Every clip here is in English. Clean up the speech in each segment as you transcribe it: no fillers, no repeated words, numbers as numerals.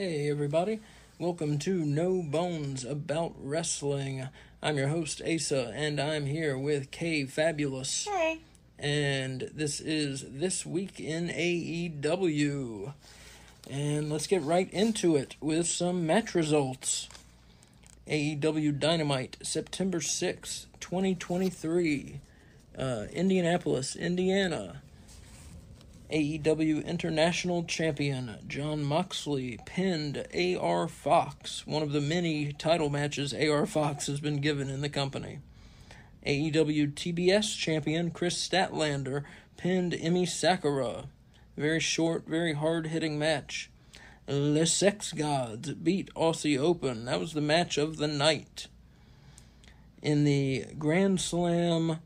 Hey everybody, welcome to No Bones About Wrestling. I'm your host Asa, and I'm here with Kay Fabulous. Hey. And this is This Week in AEW. And let's get right into it with some match results. AEW Dynamite, September 6th, 2023. Indianapolis, Indiana. AEW International Champion Jon Moxley pinned A.R. Fox, one of the many title matches A.R. Fox has been given in the company. AEW TBS Champion Chris Statlander pinned Emi Sakura. Very short, very hard-hitting match. Le Sex Gods beat Aussie Open. That was the match of the night. In the Grand Slam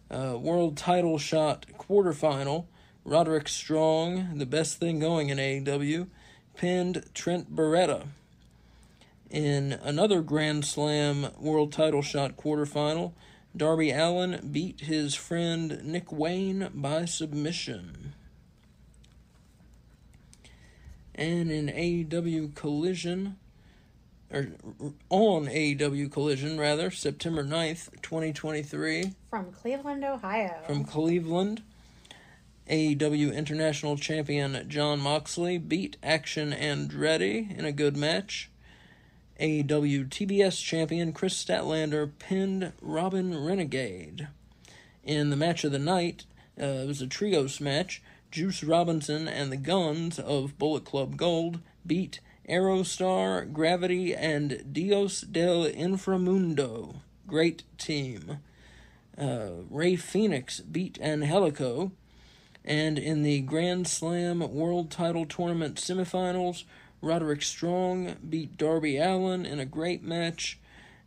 World Title Shot quarterfinal, Roderick Strong, the best thing going in AEW, pinned Trent Beretta. In another Grand Slam World Title Shot quarterfinal, Darby Allin beat his friend Nick Wayne by submission. And in AEW Collision, on AEW Collision, September 9th, 2023. From Cleveland, Ohio. From Cleveland. AEW International Champion Jon Moxley beat Action Andretti in a good match. AEW TBS Champion Chris Statlander pinned Robin Renegade. In the match of the night, it was a trios match. Juice Robinson and the Guns of Bullet Club Gold beat Aerostar, Gravity, and Dios del Inframundo. Great team. Rey Fenix beat Angelico. And in the Grand Slam World Title Tournament semifinals, Roderick Strong beat Darby Allin in a great match,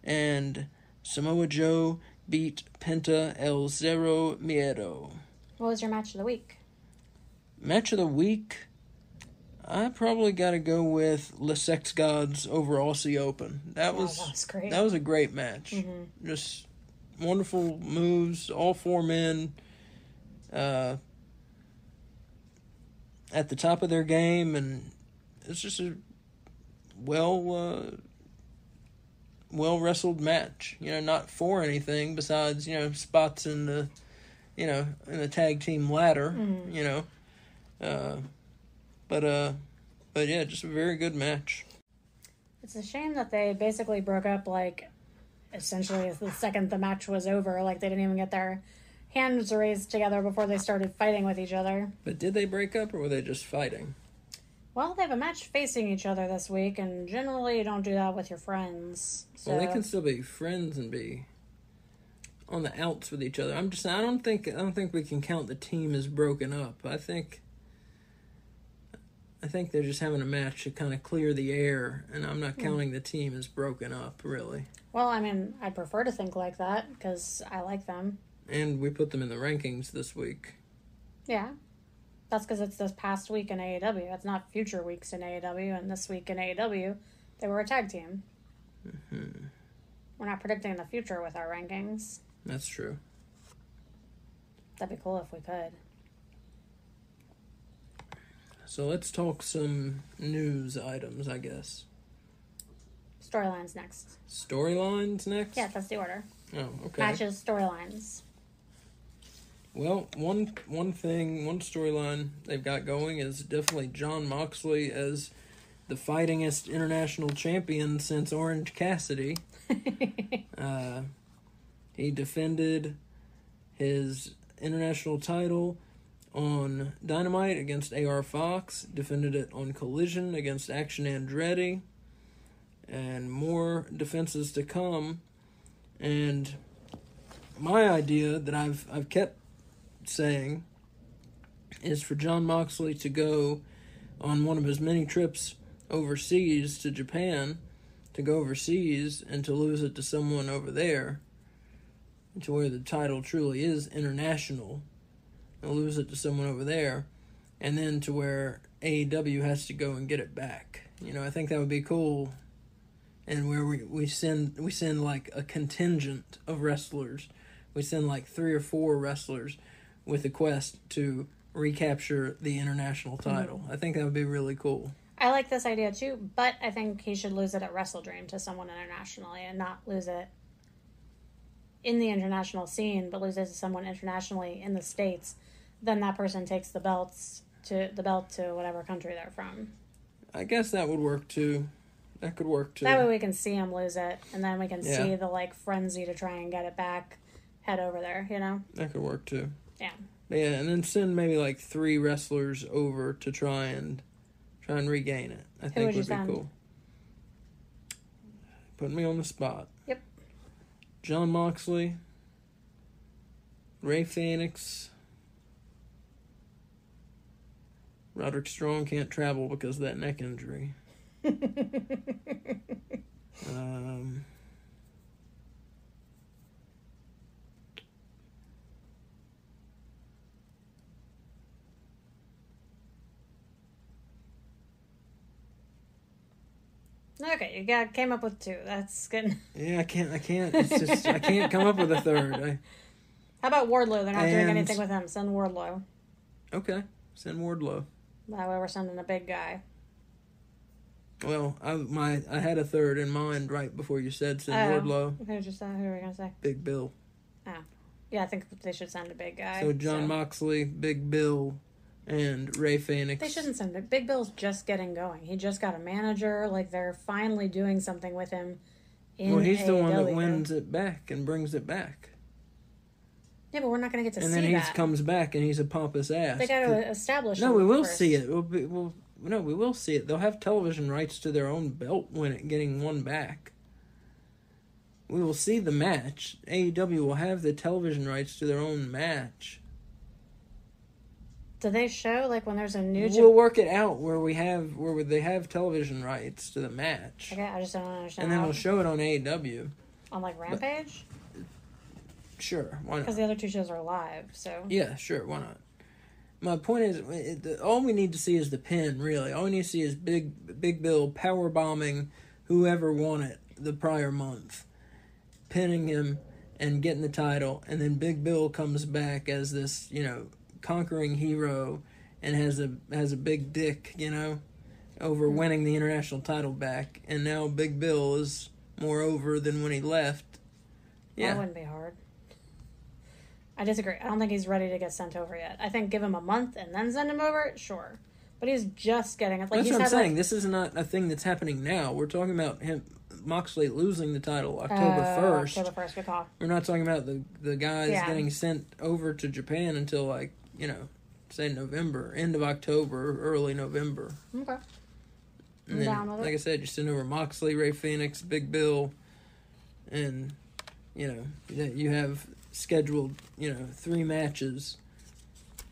and Samoa Joe beat Penta El Zero Miedo. What was your match of the week? Match of the week, I probably got to go with Le Sex Gods over Aussie Open. That was great. That was a great match. Mm-hmm. Just wonderful moves, all four men. At the top of their game, and it's just a well wrestled match. Not for anything besides spots in the in the tag team ladder. Mm-hmm. But yeah, just a very good match. It's a shame that they basically broke up essentially the second the match was over. They didn't even get their hands raised together before they started fighting with each other. But did they break up, or were they just fighting? Well, they have a match facing each other this week, and generally you don't do that with your friends. So. Well, they can still be friends and be on the outs with each other. I don't think we can count the team as broken up. I think they're just having a match to kind of clear the air, and I'm not counting the team as broken up, really. Well, I'd prefer to think like that, because I like them. And we put them in the rankings this week. Yeah. That's because it's this past week in AEW. It's not future weeks in AEW. And this week in AEW, they were a tag team. Mm-hmm. We're not predicting the future with our rankings. That's true. That'd be cool if we could. So let's talk some news items, I guess. Storylines next. Storylines next? Yeah, that's the order. Oh, okay. Matches, storylines. Well, one storyline they've got going is definitely Jon Moxley as the fightingest international champion since Orange Cassidy. He defended his international title on Dynamite against A.R. Fox, defended it on Collision against Action Andretti, and more defenses to come. And my idea that I've kept saying is for Jon Moxley to go on one of his many trips overseas to Japan, to go overseas and to lose it to someone over there, to where the title truly is international, and lose it to someone over there, and then to where AEW has to go and get it back. I think that would be cool. And where we send like a contingent of wrestlers. We send like 3 or 4 wrestlers with a quest to recapture the international title. I think that would be really cool. I like this idea too, but I think he should lose it at Wrestle Dream to someone internationally and not lose it in the international scene, but lose it to someone internationally in the States. Then that person takes the belt to whatever country they're from. I guess that would work too. That could work too. That way we can see him lose it, and then we can see the like frenzy to try and get it back, head over there, you know? That could work too. Yeah. Yeah, and then send maybe like 3 wrestlers over to try and regain it. I think would be cool. Put me on the spot. Yep. Jon Moxley, Rey Fenix. Roderick Strong can't travel because of that neck injury. Okay, you came up with 2. That's good. Yeah, I can't. It's just I can't come up with a third. How about Wardlow? They're not doing anything with him. Send Wardlow. Okay, send Wardlow. That way we're sending a big guy. Well, I had a third in mind right before you said send Wardlow. Who were we gonna say? Big Bill. Oh, yeah, I think they should send a big guy. So Jon Moxley, Big Bill, and Rey Fenix. They shouldn't send it. Big Bill's just getting going. He just got a manager. Like, they're finally doing something with him in Well, he's AEW. the one that wins it back and brings it back. Yeah, but we're not going to get to see that. And then he comes back and he's a pompous ass. They got to establish him. No, we will first. see it. We will see it. They'll have television rights to their own belt getting one back. We will see the match. AEW will have the television rights to their own match. Do they show, like, when there's a new... We'll work it out where they have television rights to the match. Okay, I just don't understand. And then we'll show it on AEW. On, like, Rampage? Sure, why not? Because the other 2 shows are live, so... Yeah, sure, why not? My point is, all we need to see is the pin, really. All we need to see is Big Bill power bombing whoever won it the prior month, pinning him and getting the title, and then Big Bill comes back as this, conquering hero and has a big dick, over winning the international title back, and now Big Bill is more over than when he left. Yeah. That wouldn't be hard. I disagree. I don't think he's ready to get sent over yet. I think give him a month and then send him over, sure. But he's just getting it. Like, that's what I'm saying. This is not a thing that's happening now. We're talking about Moxley losing the title October 1st. October 1st, good call. We're not talking about the guys getting sent over to Japan until, say November, end of October, early November. Okay. And then, like I said, you send over Moxley, Rey Fenix, Big Bill, and, you have scheduled, 3 matches.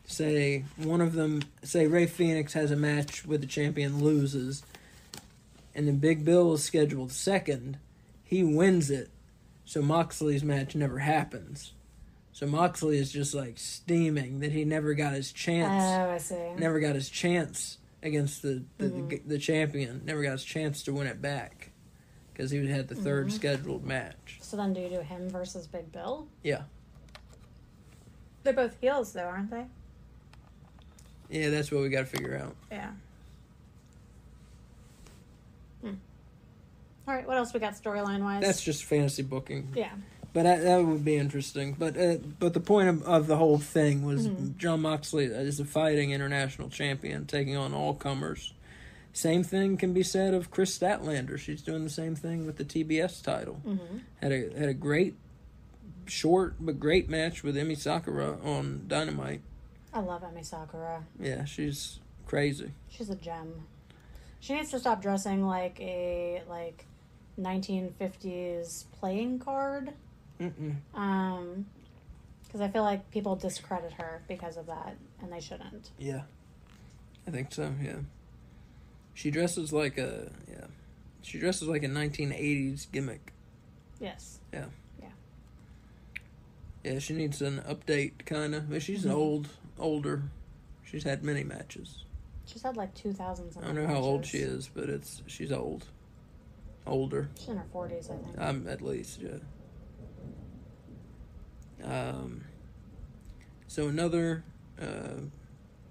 Say Rey Fenix has a match with the champion, loses, and then Big Bill is scheduled second. He wins it, so Moxley's match never happens. So Moxley is just steaming that he never got his chance. Oh, I see. Never got his chance against the champion. Never got his chance to win it back because he had the third scheduled match. So then, do you do him versus Big Bill? Yeah. They're both heels, though, aren't they? Yeah, that's what we got to figure out. Yeah. All right, what else we got storyline-wise? That's just fantasy booking. Yeah. But that would be interesting. But the point of the whole thing was Jon Moxley is a fighting international champion, taking on all comers. Same thing can be said of Chris Statlander. She's doing the same thing with the TBS title. Had a great, short but great match with Emi Sakura on Dynamite. I love Emi Sakura. Yeah, she's crazy. She's a gem. She needs to stop dressing like a 1950s playing card. Because I feel like people discredit her because of that, and they shouldn't. Yeah, I think so. Yeah, she dresses like a 1980s gimmick. Yes. Yeah. Yeah, she needs an update, kind of. But she's older. She's had many matches. She's had 2,000 something. I don't know how old she is, but she's old. Older. She's in her 40s, I think. At least, yeah. So another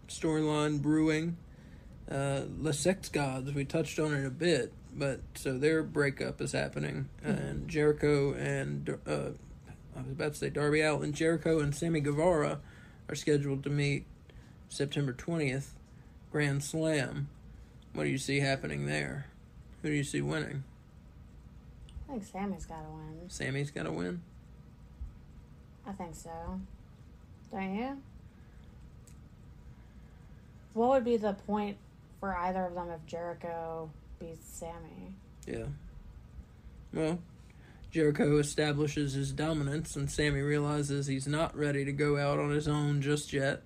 storyline brewing The Sex Gods, we touched on it a bit, but so their breakup is happening. And Jericho and, I was about to say Darby Allin, Jericho and Sammy Guevara are scheduled to meet September 20th, Grand Slam. What do you see happening there? Who do you see winning? I think Sammy's got to win. Sammy's got to win? I think so. Don't you? What would be the point for either of them if Jericho beats Sammy? Yeah. Well, Jericho establishes his dominance, and Sammy realizes he's not ready to go out on his own just yet.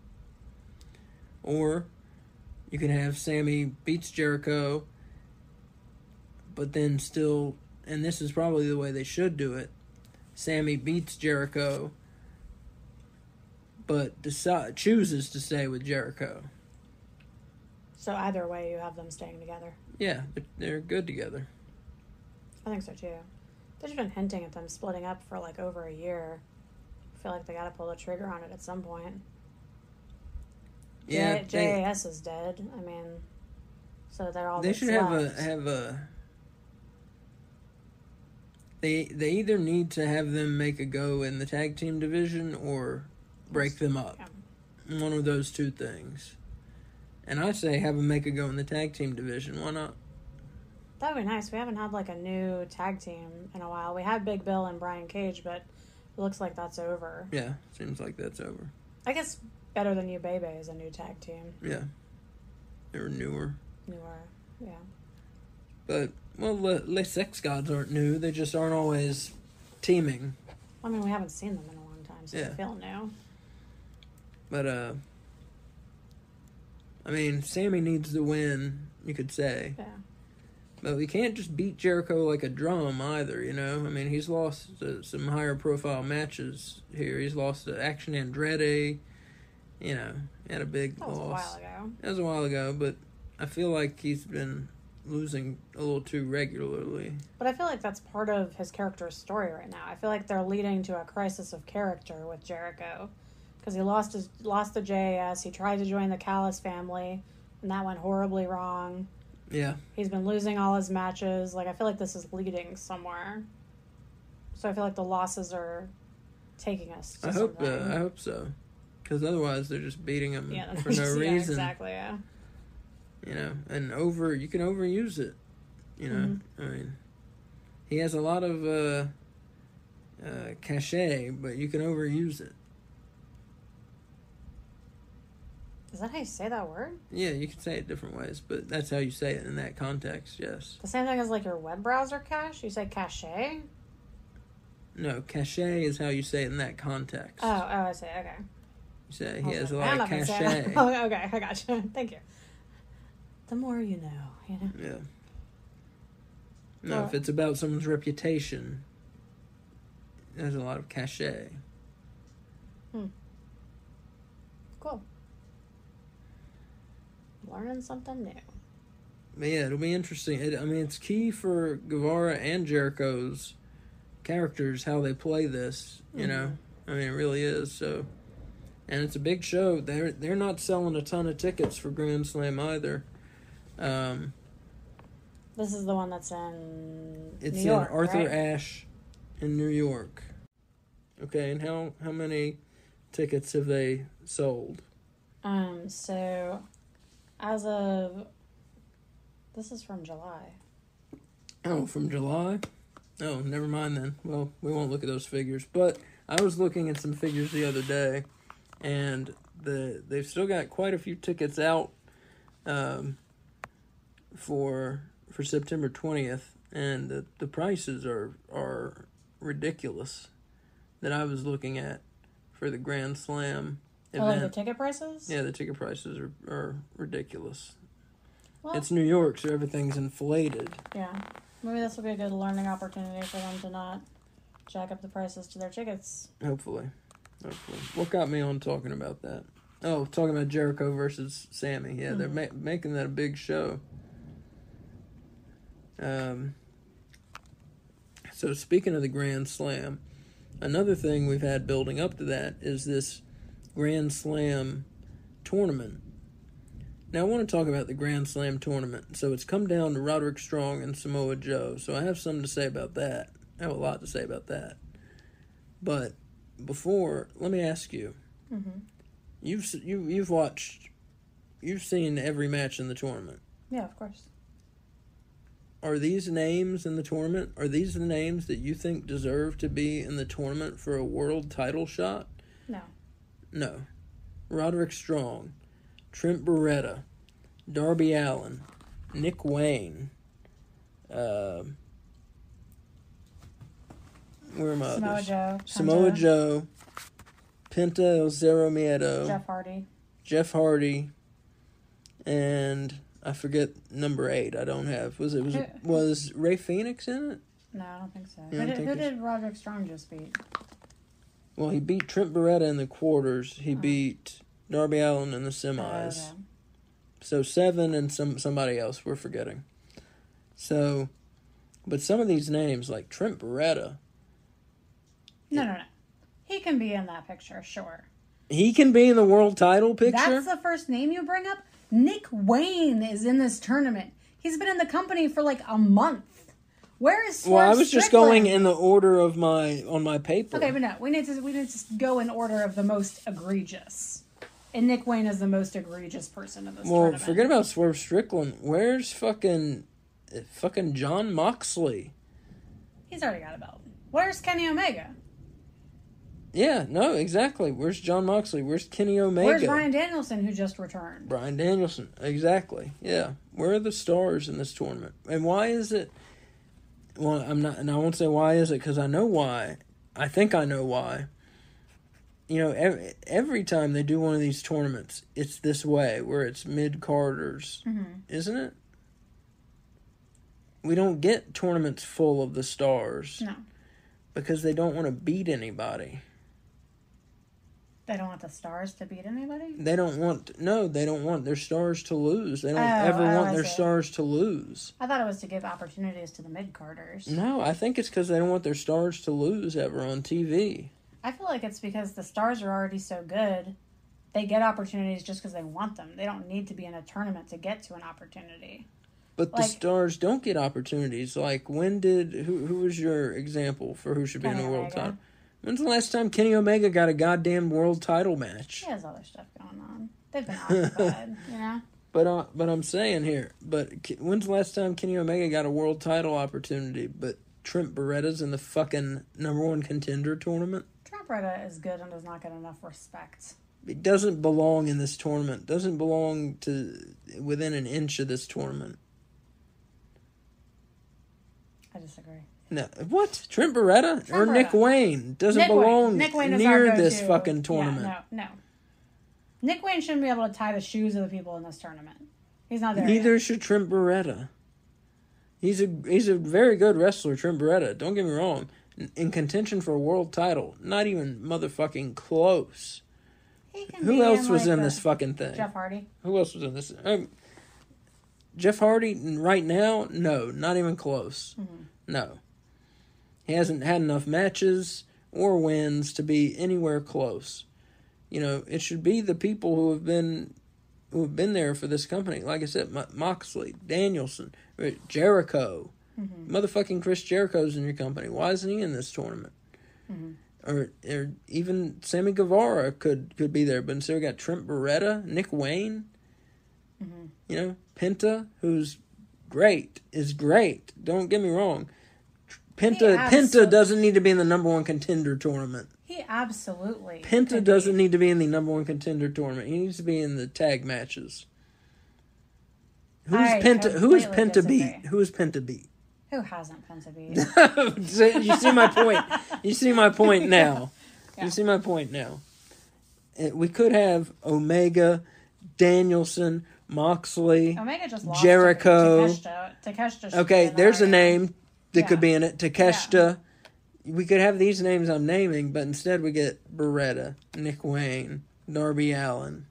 Or you can have Sammy beats Jericho, but then still, and this is probably the way they should do it, Sammy beats Jericho, but chooses to stay with Jericho. So either way, you have them staying together. Yeah, they're good together. I think so too. They've just been hinting at them splitting up for like over a year. I feel like they got to pull the trigger on it at some point. Yeah, JAS is dead. I mean, so they're all. They should have a. They either need to have them make a go in the tag team division or break them up. Yeah. One of those two things. And I say have them make a go in the tag team division. Why not? That would be nice. We haven't had like a new tag team in a while. We had Big Bill and Brian Cage, but it looks like that's over. Yeah, seems like that's over. I guess Better Than You Baby is a new tag team. Yeah. They're newer. Yeah. But, well, the Sex Gods aren't new. They just aren't always teaming. I mean, we haven't seen them in a long time, so they feel new. But, I mean, Sammy needs to win, you could say. Yeah. But we can't just beat Jericho like a drum either, you know? I mean, he's lost some higher profile matches here. He's lost to Action Andretti. You know, he had a big loss. That was a while ago. That was a while ago, but I feel like he's been losing a little too regularly. But I feel like that's part of his character's story right now. I feel like they're leading to a crisis of character with Jericho. Because he lost the JAS, he tried to join the Callis family, and that went horribly wrong. Yeah. He's been losing all his matches. Like, I feel like this is leading somewhere. So I feel like the losses are taking us to something. I hope so. Because otherwise they're just beating him for no reason. Yeah, exactly, yeah. You know, and you can overuse it. You know, I mean, he has a lot of cachet, but you can overuse it. Is that how you say that word? Yeah, you can say it different ways, but that's how you say it in that context, yes. The same thing as like your web browser cache? You say cachet? No, cachet is how you say it in that context. Oh, I see, okay. You say he has a lot of cachet. Oh, okay, I got you. Thank you. The more you know, you know? Yeah. No, if it's about someone's reputation, there's a lot of cachet. Cool. Learning something new. But yeah, it'll be interesting. It's key for Guevara and Jericho's characters, how they play this, you know? I mean, it really is, so... And it's a big show. They're not selling a ton of tickets for Grand Slam either. This is the one that's in It's New York, in Arthur right? Ashe in New York. Okay, and how many tickets have they sold? So as of this is from July. Oh, from July? Oh, never mind then. Well, we won't look at those figures. But I was looking at some figures the other day, and they've still got quite a few tickets out for September 20th, and the prices are ridiculous that I was looking at for the Grand Slam event. Oh, like the ticket prices? Yeah, the ticket prices are ridiculous. Well, it's New York, so everything's inflated. Yeah. Maybe this will be a good learning opportunity for them to not jack up the prices to their tickets. Hopefully. What got me on talking about that? Oh, talking about Jericho versus Sammy. Yeah, they're making that a big show. So speaking of the Grand Slam, another thing we've had building up to that is this Grand Slam tournament. Now, I want to talk about the Grand Slam tournament. So, it's come down to Roderick Strong and Samoa Joe. So, I have something to say about that. I have a lot to say about that. But before, let me ask you. Mm-hmm. You've watched... You've seen every match in the tournament. Yeah, of course. Are these names in the tournament, are these the names that you think deserve to be in the tournament for a world title shot? No. No. Roderick Strong, Trent Beretta, Darby Allin, Nick Wayne, where am I? Samoa Joe. Samoa Joe, Penta El Zero Miedo, Jeff Hardy, and I forget number 8. I don't have. Was Ray Phoenix in it? No, I don't think so. Who did Roderick Strong just beat? Well, he beat Trent Beretta in the quarters. He beat Darby Allin in the semis. Okay. So 7 and somebody else we're forgetting. So, but some of these names like Trent Beretta. No. He can be in that picture, sure. He can be in the world title picture? That's the first name you bring up? Nick Wayne is in this tournament. He's been in the company for like a month. Where is Swerve Well, I was just Strickland? going in the order of on my paper. Okay, but no, we need to go in order of the most egregious. And Nick Wayne is the most egregious person in this tournament. Well, forget about Swerve Strickland. Where's fucking John Moxley? He's already got a belt. Where's Kenny Omega? Yeah, no, exactly. Where's John Moxley? Where's Kenny Omega? Where's Bryan Danielson, who just returned? Bryan Danielson, exactly. Yeah, where are the stars in this tournament? And why is it? Well, I'm not, and I won't say why is it because I know why. I think I know why. You know, every time they do one of these tournaments, it's this way where it's mid-carders, isn't it? We don't get tournaments full of the stars. No. Because they don't want to beat anybody. They don't want the stars to beat anybody? They don't want their stars to lose. They don't ever want their stars to lose. I thought it was to give opportunities to the mid-carders. No, I think it's because they don't want their stars to lose ever on TV. I feel like it's because the stars are already so good, they get opportunities just because they want them. They don't need to be in a tournament to get to an opportunity. But the stars don't get opportunities. Like, who was your example for who should be in the world title? When's the last time Kenny Omega got a goddamn world title match? He has other stuff going on. They've been occupied, you know? But I'm saying here, when's the last time Kenny Omega got a world title opportunity? But Trent Beretta's in the fucking number 1 contender tournament? Trent Beretta is good and does not get enough respect. He doesn't belong in this tournament. Doesn't belong to within an inch of this tournament. I disagree. No, what? Trent Beretta or Beretta. Nick Wayne doesn't belong near this fucking tournament. Yeah, no. Nick Wayne shouldn't be able to tie the shoes of the people in this tournament. He's not there. Neither yet. should Trent Beretta. He's a very good wrestler, Trent Beretta. Don't get me wrong. In contention for a world title, not even motherfucking close. Who else was in this fucking thing? Jeff Hardy. Who else was in this? Jeff Hardy right now? No, not even close. Mm-hmm. No. He hasn't had enough matches or wins to be anywhere close. You know, it should be the people who have been there for this company. Like I said, Moxley, Danielson, Jericho. Mm-hmm. Motherfucking Chris Jericho's in your company. Why isn't he in this tournament? Mm-hmm. Or even Sammy Guevara could be there, but instead we got Trent Beretta, Nick Wayne. Mm-hmm. You know, Penta, who's is great. Don't get me wrong. Penta doesn't need to be in the number 1 contender tournament. He absolutely. Penta doesn't need to be in the number 1 contender tournament. He needs to be in the tag matches. Who is Penta beat? Who is Penta beat? Who hasn't Penta beat? You see my point. You see my point now. Yeah. You see my point now. We could have Omega, Danielson, Moxley, Omega just lost Jericho. Takeshita okay, there's a name that could be in it. Takeshita. Yeah. We could have these names I'm naming, but instead we get Beretta, Nick Wayne, Darby Allin,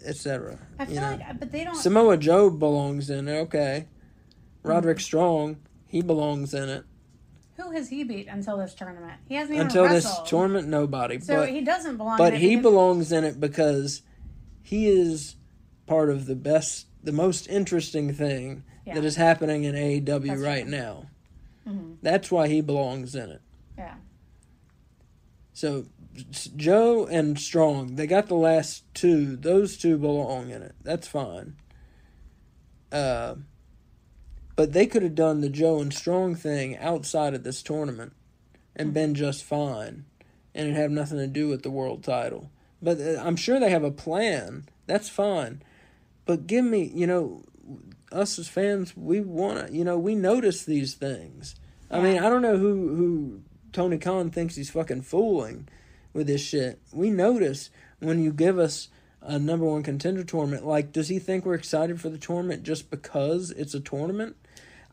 etc. I feel like, but they don't. Samoa Joe belongs in it. Okay, Roderick Strong, he belongs in it. Who has he beat until this tournament? He hasn't even wrestled. This tournament, nobody. So he doesn't belong. But he belongs in it because he is part of the most interesting thing that is happening in AEW right now. Mm-hmm. That's why he belongs in it. Yeah. So, Joe and Strong, they got the last two. Those two belong in it. That's fine. But they could have done the Joe and Strong thing outside of this tournament and been just fine. And it have nothing to do with the world title. But I'm sure they have a plan. That's fine. But give me, us as fans, we want to, we notice these things. I mean, I don't know who Tony Khan thinks he's fucking fooling with this shit. We notice when you give us a number one contender tournament. Like, does he think we're excited for the tournament just because it's a tournament?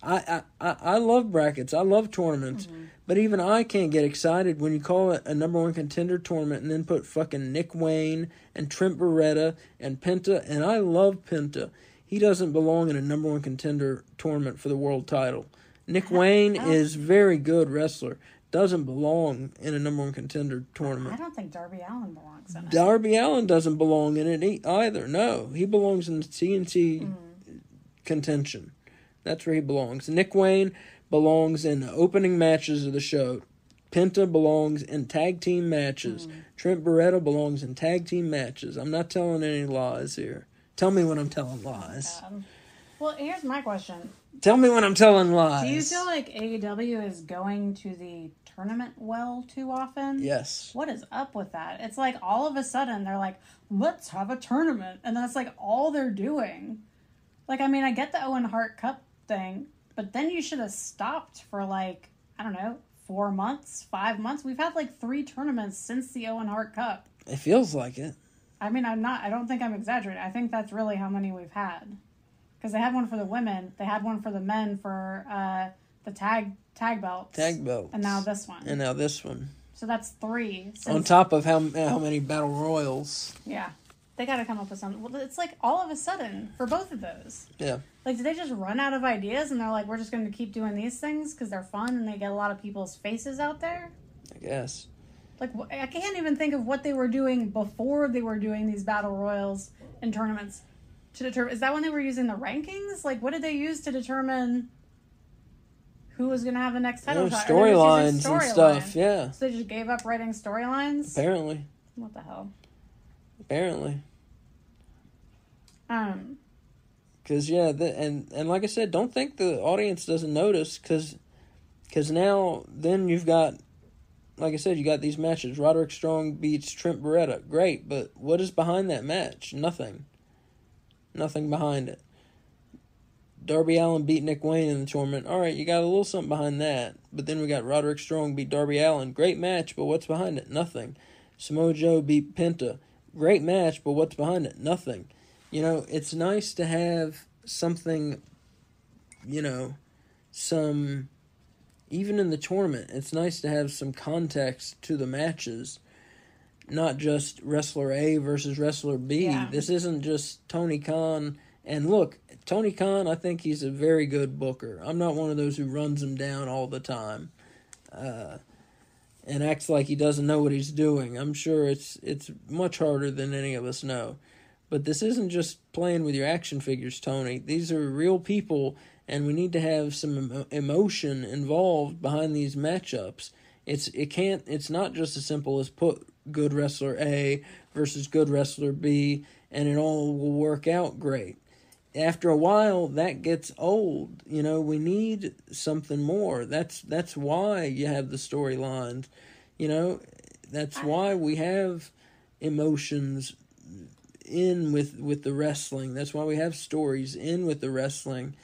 I love brackets. I love tournaments. Mm-hmm. But even I can't get excited when you call it a number one contender tournament and then put fucking Nick Wayne and Trent Beretta and Penta. And I love Penta. He doesn't belong in a number one contender tournament for the world title. Nick Wayne is very good wrestler. Doesn't belong in a number one contender tournament. I don't think Darby Allin belongs in it. Darby Allin doesn't belong in it either. No, he belongs in the TNT contention. That's where he belongs. Nick Wayne belongs in the opening matches of the show. Penta belongs in tag team matches. Trent Beretta belongs in tag team matches. I'm not telling any lies here. Tell me when I'm telling lies. Well, here's my question. Tell me when I'm telling lies. Do you feel like AEW is going to the tournament well too often? Yes. What is up with that? It's like all of a sudden they're like, let's have a tournament. And that's like all they're doing. Like, I mean, I get the Owen Hart Cup thing, but then you should have stopped for like, I don't know, 4 months, 5 months. We've had like 3 tournaments since the Owen Hart Cup. It feels like it. I mean, I don't think I'm exaggerating. I think that's really how many we've had. Because they had one for the women. They had one for the men for the tag belts. Tag belts. And now this one. So that's 3. On top of how many battle royals. Yeah. They got to come up with something. Well, it's like all of a sudden for both of those. Yeah. Like, did they just run out of ideas and they're like, we're just going to keep doing these things because they're fun and they get a lot of people's faces out there? I guess. Like, I can't even think of what they were doing before they were doing these battle royals and tournaments to determine. Is that when they were using the rankings? Like, what did they use to determine who was going to have the next title shot? Storylines and stuff, yeah. So they just gave up writing storylines? Apparently. What the hell? Apparently. Because, yeah, and like I said, don't think the audience doesn't notice, because now, then you've got, like I said, you got these matches. Roderick Strong beats Trent Beretta. Great, but what is behind that match? Nothing. Nothing behind it. Darby Allin beat Nick Wayne in the tournament. All right, you got a little something behind that. But then we got Roderick Strong beat Darby Allin. Great match, but what's behind it? Nothing. Samoa Joe beat Penta. Great match, but what's behind it? Nothing. It's nice to have something, even in the tournament, it's nice to have some context to the matches, not just wrestler A versus wrestler B. Yeah. This isn't just Tony Khan. And look, Tony Khan, I think he's a very good booker. I'm not one of those who runs him down all the time and acts like he doesn't know what he's doing. I'm sure it's much harder than any of us know. But this isn't just playing with your action figures, Tony. These are real people, and we need to have some emotion involved behind these matchups. It's not just as simple as put good wrestler A versus good wrestler B, and it all will work out great. After a while, that gets old. We need something more. That's why you have the storylines. That's why we have emotions in with the wrestling. That's why we have stories in with the wrestling.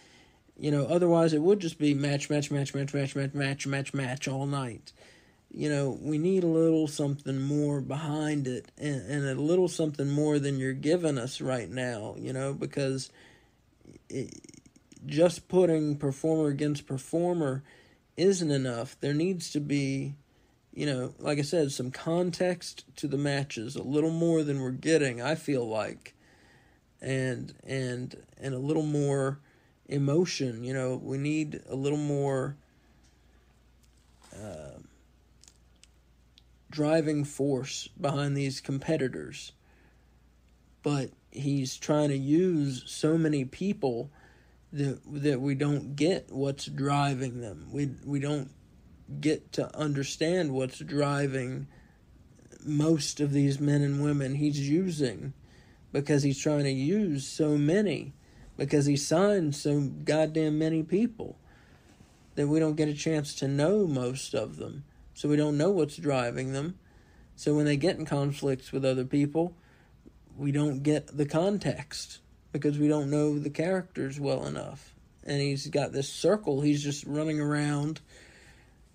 Otherwise it would just be match all night. We need a little something more behind it, and a little something more than you're giving us right now, because just putting performer against performer isn't enough. There needs to be, like I said, some context to the matches, a little more than we're getting, I feel like, and a little more emotion. We need a little more driving force behind these competitors. But he's trying to use so many people that we don't get what's driving them. We don't get to understand what's driving most of these men and women he's using, because he's trying to use so many, because he signed so goddamn many people, that we don't get a chance to know most of them. So we don't know what's driving them. So when they get in conflicts with other people, we don't get the context, because we don't know the characters well enough. And he's got this circle he's just running around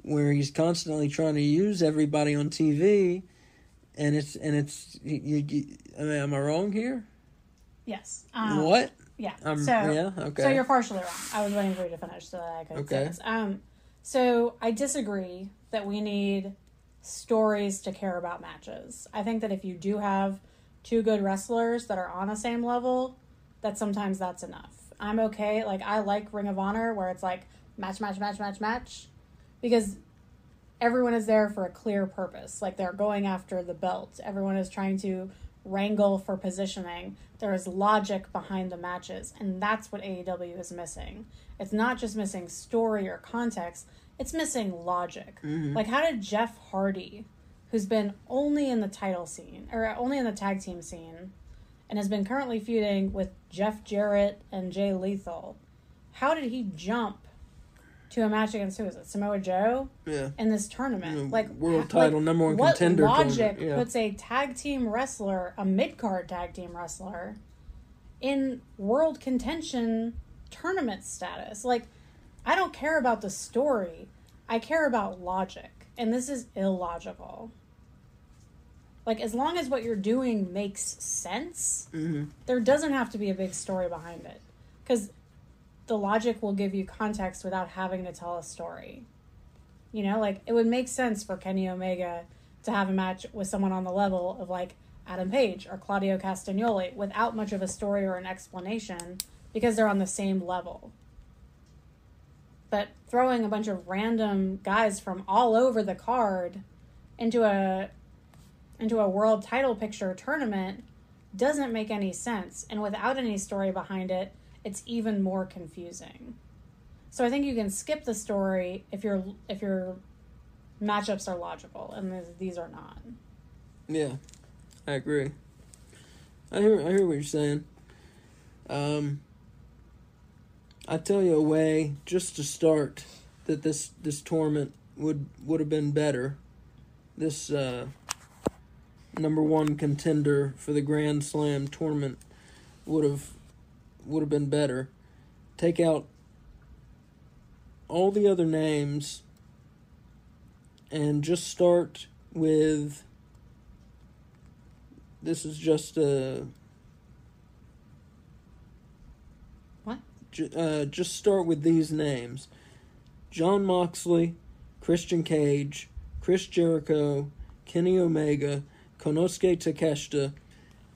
where he's constantly trying to use everybody on TV. And it's I mean, am I wrong here? Yes. What? Yeah. Yeah, okay. So you're partially wrong. I was waiting for you to finish so that I could say this. So I disagree that we need stories to care about matches. I think that if you do have two good wrestlers that are on the same level, that sometimes that's enough. I'm okay. Like, I like Ring of Honor where it's like match, because everyone is there for a clear purpose. Like, they're going after the belt. Everyone is trying to wrangle for positioning. There is logic behind the matches, and that's what AEW is missing. It's not just missing story or context, it's missing logic. Mm-hmm. Like, how did Jeff Hardy, who's been only in the title scene, or only in the tag team scene, and has been currently feuding with Jeff Jarrett and Jay Lethal, how did he jump to a match against, who is it, Samoa Joe? Yeah. In this tournament. Like, world title, number one contender. What logic yeah. puts a tag team wrestler, a mid-card tag team wrestler, in world contention tournament status? Like, I don't care about the story. I care about logic. And this is illogical. Like, as long as what you're doing makes sense, there doesn't have to be a big story behind it. Because the logic will give you context without having to tell a story. You know, like, it would make sense for Kenny Omega to have a match with someone on the level of, like, Adam Page or Claudio Castagnoli without much of a story or an explanation, because they're on the same level. But throwing a bunch of random guys from all over the card into a world title picture tournament doesn't make any sense. And without any story behind it, it's even more confusing. So I think you can skip the story if your matchups are logical, and these are not. Yeah, I agree. I hear what you're saying. I tell you a way just to start that this tournament would have been better. This number one contender for the Grand Slam tournament would have been better. Take out all the other names and just start with, this is just a... What? Just start with these names: Jon Moxley, Christian Cage, Chris Jericho, Kenny Omega, Konosuke Takeshita,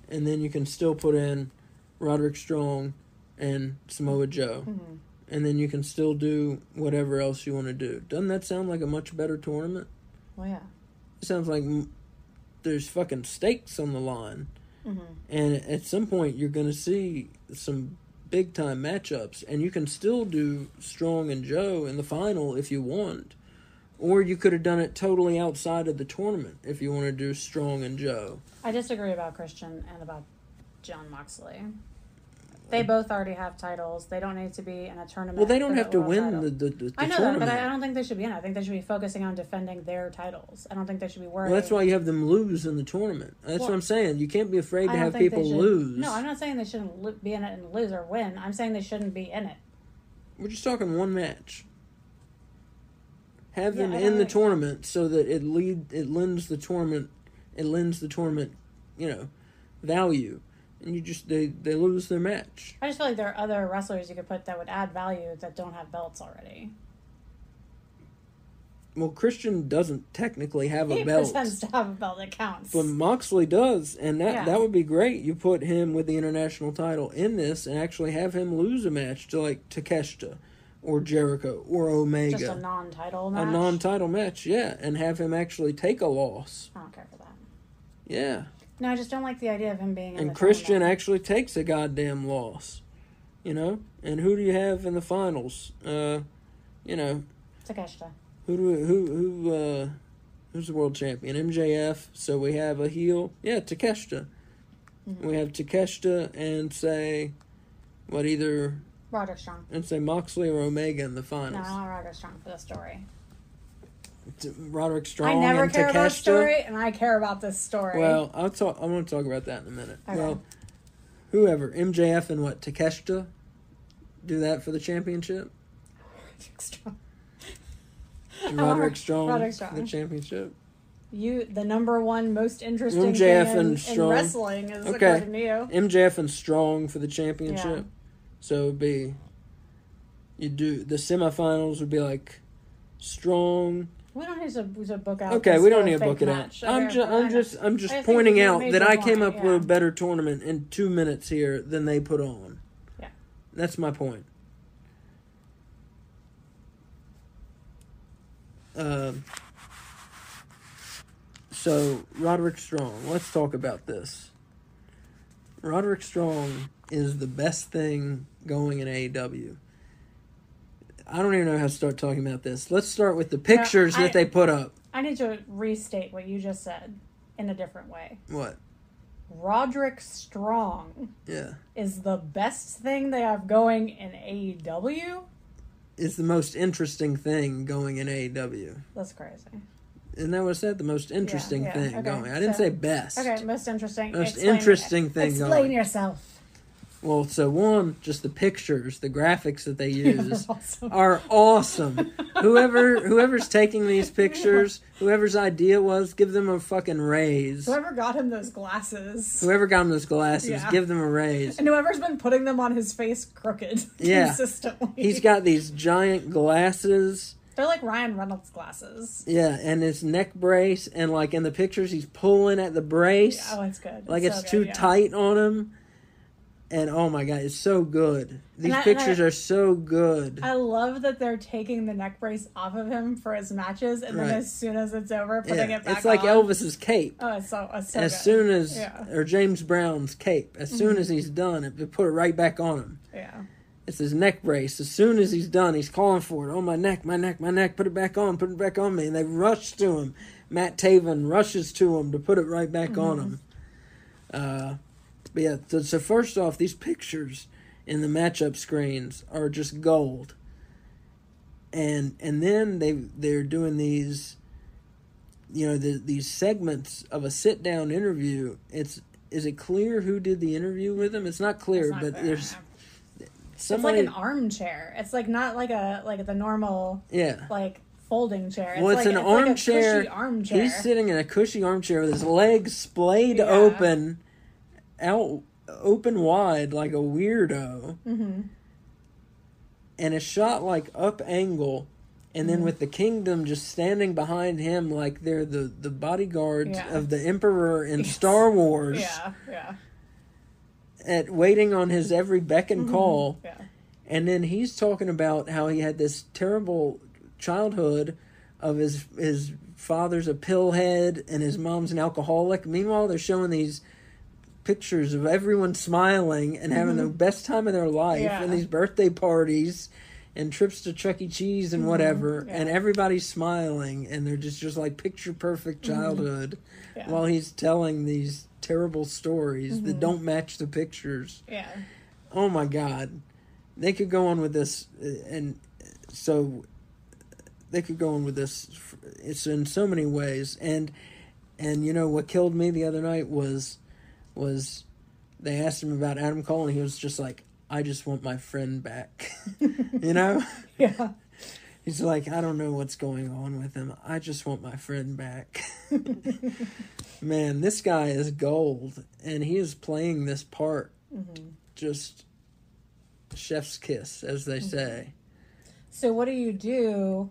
and then you can still put in Roderick Strong and Samoa Joe. Mm-hmm. And then you can still do whatever else you want to do. Doesn't that sound like a much better tournament? Well, yeah. It sounds like there's fucking stakes on the line. Mm-hmm. And at some point you're going to see some big-time matchups. And you can still do Strong and Joe in the final if you want. Or you could have done it totally outside of the tournament if you want to do Strong and Joe. I disagree about Christian and about Jon Moxley. They both already have titles. They don't need to be in a tournament. Well, they don't have to win the I know tournament. that, but I don't think they should be in it. I think they should be focusing on defending their titles. I don't think they should be worried. Well, that's why you have them lose in the tournament. That's what I'm saying. You can't be afraid to have people lose. No, I'm not saying they shouldn't be in it and lose or win. I'm saying they shouldn't be in it. We're just talking one match. Have them in the tournament so that it lends the tournament, value. And they lose their match. I just feel like there are other wrestlers you could put that would add value that don't have belts already. Well, Christian doesn't technically have a belt. He pretends to have a belt that counts. But Moxley does, and that would be great. You put him with the international title in this and actually have him lose a match to, like, Takeshita or Jericho or Omega. Just a non-title match? A non-title match, yeah. And have him actually take a loss. I don't care for that. Yeah. No, I just don't like the idea of him being in And the Christian tournament. actually takes a goddamn loss. You know? And who do you have in the finals? You know, Takeshita. Who's the world champion? MJF. So we have a heel. Yeah, Takeshita. Mm-hmm. We have Takeshita and say, either Roderick Strong. And say Moxley or Omega in the finals. No, I want Roderick Strong for the story. Roderick Strong. I never and care Takeshita. about the story, and I care about this story. Well, I want to talk about that in a minute. Okay. Well, whoever MJF and Takeshita do that for the championship. Roderick Strong. Roderick Strong for the championship. The number one most interesting MJF thing and Strong. in wrestling is according to you. MJF and Strong for the championship. Yeah. So it'd be, you do the semifinals would be like Strong. We don't need to book out. Okay, this we don't whole need to book fake it out. match. I'm just I think pointing you out made that your I came point, up with a better tournament in 2 minutes here than they put on. Yeah, that's my point. So, Roderick Strong. Let's talk about this. Roderick Strong is the best thing going in AEW. I don't even know how to start talking about this. Let's start with the pictures that they put up. I need to restate what you just said in a different way. What? Roderick Strong is the best thing they have going in AEW? It's the most interesting thing going in AEW. That's crazy. Isn't that what I said? The most interesting thing going. I didn't say best. Okay, most interesting. Most interesting thing going. Explain yourself. Well, so one, just the pictures, the graphics that they use are awesome. Whoever's taking these pictures, whoever's idea was, give them a fucking raise. Whoever got him those glasses. Give them a raise. And whoever's been putting them on his face crooked consistently. He's got these giant glasses. They're like Ryan Reynolds glasses. Yeah, and his neck brace, and like in the pictures, he's pulling at the brace. Yeah, oh, it's good. Like it's too tight on him. And oh my god, it's so good. These pictures are so good. I love that they're taking the neck brace off of him for his matches, and then as soon as it's over, putting it back on. It's like Elvis's cape. Oh, it's so as good. Soon as, or James Brown's cape. As soon as he's done, it put it right back on him. Yeah. It's his neck brace. As soon as he's done, he's calling for it. Oh, my neck, my neck, my neck. Put it back on me. And they rush to him. Matt Taven rushes to him to put it right back on him. But yeah, so first off, these pictures in the matchup screens are just gold. And then they're doing these, these segments of a sit-down interview. Is it clear who did the interview with him? It's not clear, but there's somebody. It's like an armchair. It's like not like the normal like folding chair. It's an armchair. Like a cushy armchair. He's sitting in a cushy armchair with his legs splayed open. Out open wide like a weirdo, and it's shot like up angle, and then with the Kingdom just standing behind him like they're the bodyguards of the Emperor in Star Wars. Waiting on his every beck and call. And then he's talking about how he had this terrible childhood of his father's a pillhead and his mom's an alcoholic. Meanwhile, they're showing these pictures of everyone smiling and having the best time of their life and these birthday parties and trips to Chuck E. Cheese and whatever, and everybody's smiling and they're just like picture perfect childhood while he's telling these terrible stories that don't match the pictures. Oh my god, they could go on with this, and so they could go on with this. It's in so many ways, and what killed me the other night was they asked him about Adam Cole, and he was just like, I just want my friend back. Yeah. He's like, I don't know what's going on with him. I just want my friend back. Man, this guy is gold, and he is playing this part just chef's kiss, as they say. So what do you do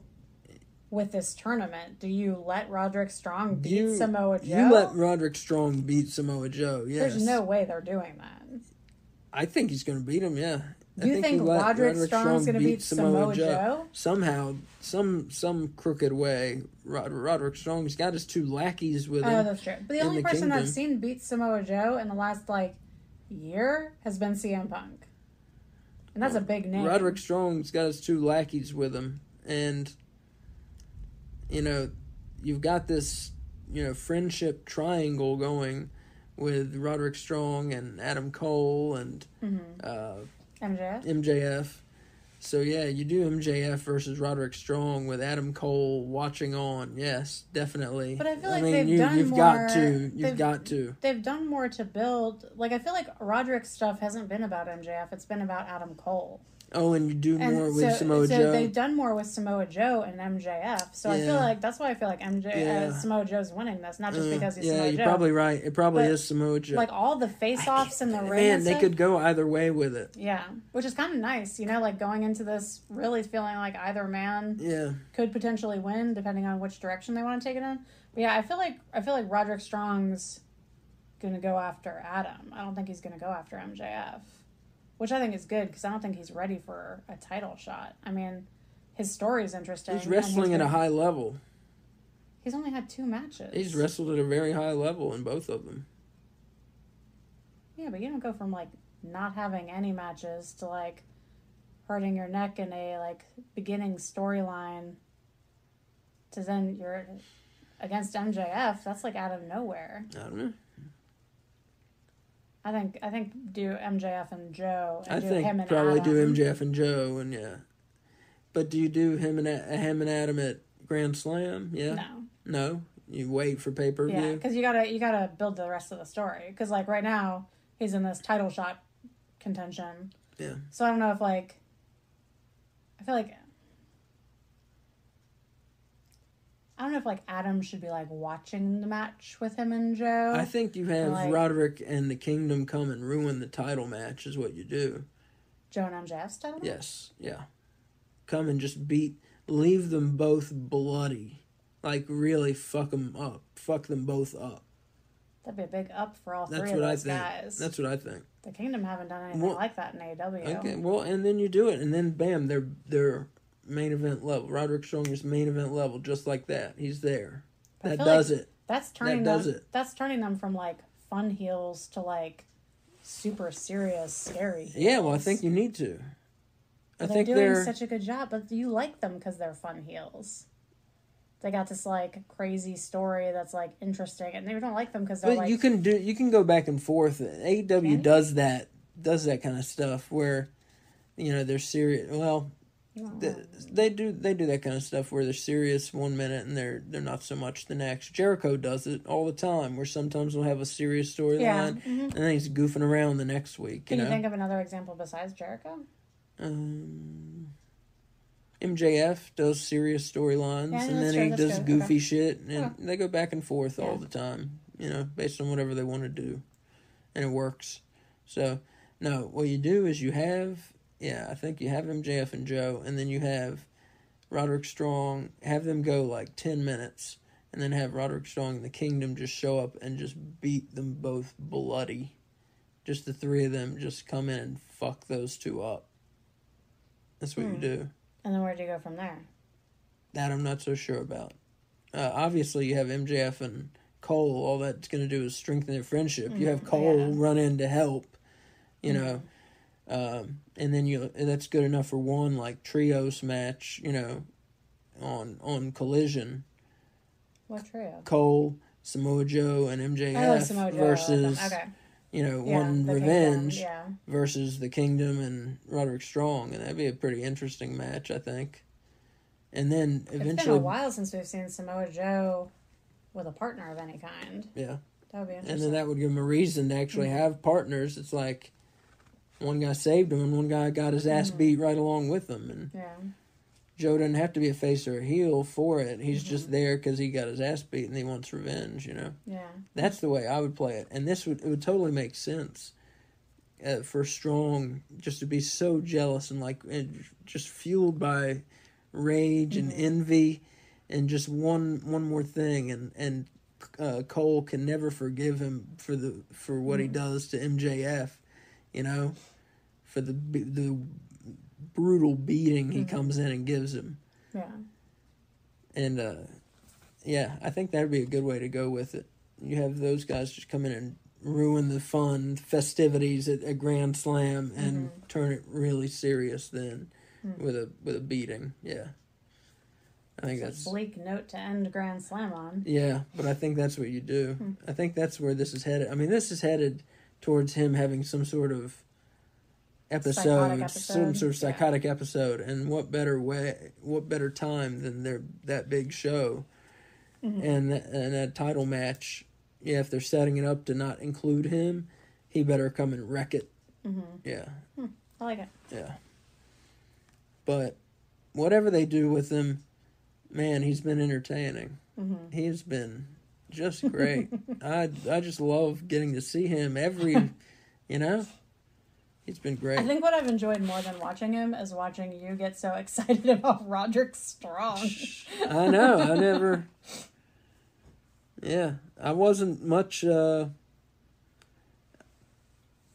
with this tournament? Do you let Roderick Strong beat Samoa Joe? You let Roderick Strong beat Samoa Joe, yes. There's no way they're doing that. I think he's going to beat him, yeah. Do you think Roderick Strong's going to beat Samoa Joe? Somehow, some crooked way. Roderick Strong's got his 2 lackeys with him. Oh, that's true. But the only person I've seen beat Samoa Joe in the last, year has been CM Punk. And that's a big name. Roderick Strong's got his 2 lackeys with him. And, you've got this, friendship triangle going with Roderick Strong and Adam Cole and MJF. So, yeah, you do MJF versus Roderick Strong with Adam Cole watching on. Yes, definitely. But I feel like they've done you've more. You've got to. They've done more to build. I feel like Roderick's stuff hasn't been about MJF. It's been about Adam Cole. Oh, and you do more with Samoa Joe. So they've done more with Samoa Joe and MJF. So I feel like that's why I feel like Samoa Joe's winning this, not just because he's Samoa Joe. Yeah, you're probably right. It probably is Samoa Joe. All the face-offs in the ring. Man, they could go either way with it. Yeah, which is kind of nice, going into this really feeling like either man could potentially win depending on which direction they want to take it in. But yeah, I feel like Roderick Strong's gonna go after Adam. I don't think he's gonna go after MJF. Which I think is good, because I don't think he's ready for a title shot. I mean, his story is interesting. He's wrestling at a high level. He's only had 2 matches. He's wrestled at a very high level in both of them. Yeah, but you don't go from, not having any matches to, hurting your neck in a, beginning storyline to then you're against MJF. That's, out of nowhere. I don't know. I think do MJF and Joe. And I think him and probably Adam. do MJF and Joe, and But do you do him and Adam at Grand Slam? Yeah. No. You wait for pay-per-view. Yeah, because you gotta build the rest of the story. Because right now he's in this title shot contention. Yeah. So I don't know if I feel like. I don't know if Adam should be watching the match with him and Joe. I think you have Roderick and the Kingdom come and ruin the title match is what you do. Joe and MJF's title match? Yes, yeah. Come and just leave them both bloody. Really fuck them up. Fuck them both up. That'd be a big up for all three of those guys. That's what I think. The Kingdom haven't done anything like that in AEW. Okay, well, and then you do it, and then bam, they're main event level. Roderick Strong is main event level, just like that. He's there. That does it. That's turning them. That's turning them from fun heels to super serious, scary heels. Yeah, well, I think you need to. They're doing such a good job, but you like them because they're fun heels. They got this crazy story that's interesting, and you don't like them because they're But you can go back and forth. AEW does that kind of stuff where, they're serious. Well. They do that kind of stuff where they're serious 1 minute and they're not so much the next. Jericho does it all the time, where sometimes we'll have a serious storyline and then he's goofing around the next week. Can you think of another example besides Jericho? MJF does serious storylines and then he does goofy shit, and they go back and forth all the time. Based on whatever they want to do, and it works. So no, what you do is you have. Yeah, I think you have MJF and Joe, and then you have Roderick Strong, have them go 10 minutes, and then have Roderick Strong and the Kingdom just show up and just beat them both bloody. Just the 3 of them just come in and fuck those 2 up. That's what you do. And then where do you go from there? That I'm not so sure about. Obviously, you have MJF and Cole. All that's going to do is strengthen their friendship. You have Cole run in to help, know. And then that's good enough for one trios match, on Collision. What trio? Cole, Samoa Joe, and MJF versus one Revenge versus the Kingdom and Roderick Strong, and that'd be a pretty interesting match, I think. And then eventually, it's been a while since we've seen Samoa Joe with a partner of any kind. Yeah, that would be interesting. And then that would give him a reason to actually have partners. It's one guy saved him, and one guy got his ass beat right along with him. And Joe doesn't have to be a face or a heel for it. He's just there because he got his ass beat and he wants revenge. Yeah, that's the way I would play it, and it would totally make sense for Strong just to be so jealous and just fueled by rage and envy, and just one more thing, and Cole can never forgive him for what he does to MJF. for the brutal beating he comes in and gives him. Yeah. And, yeah, I think that would be a good way to go with it. You have those guys just come in and ruin the fun festivities at a Grand Slam and turn it really serious then with a beating. Yeah. I think that's a bleak note to end Grand Slam on. Yeah, but I think that's what you do. I think that's where this is headed. I mean, this is headed towards him having some sort of episode. Some sort of psychotic episode, and what better time than that big show and that title match. Yeah, if they're setting it up to not include him, he better come and wreck it. Yeah. I like it. Yeah. But whatever they do with him, man, he's been entertaining. He's been just great. I just love getting to see him he's been great. I think what I've enjoyed more than watching him is watching you get so excited about Roderick Strong. I know. I wasn't much. I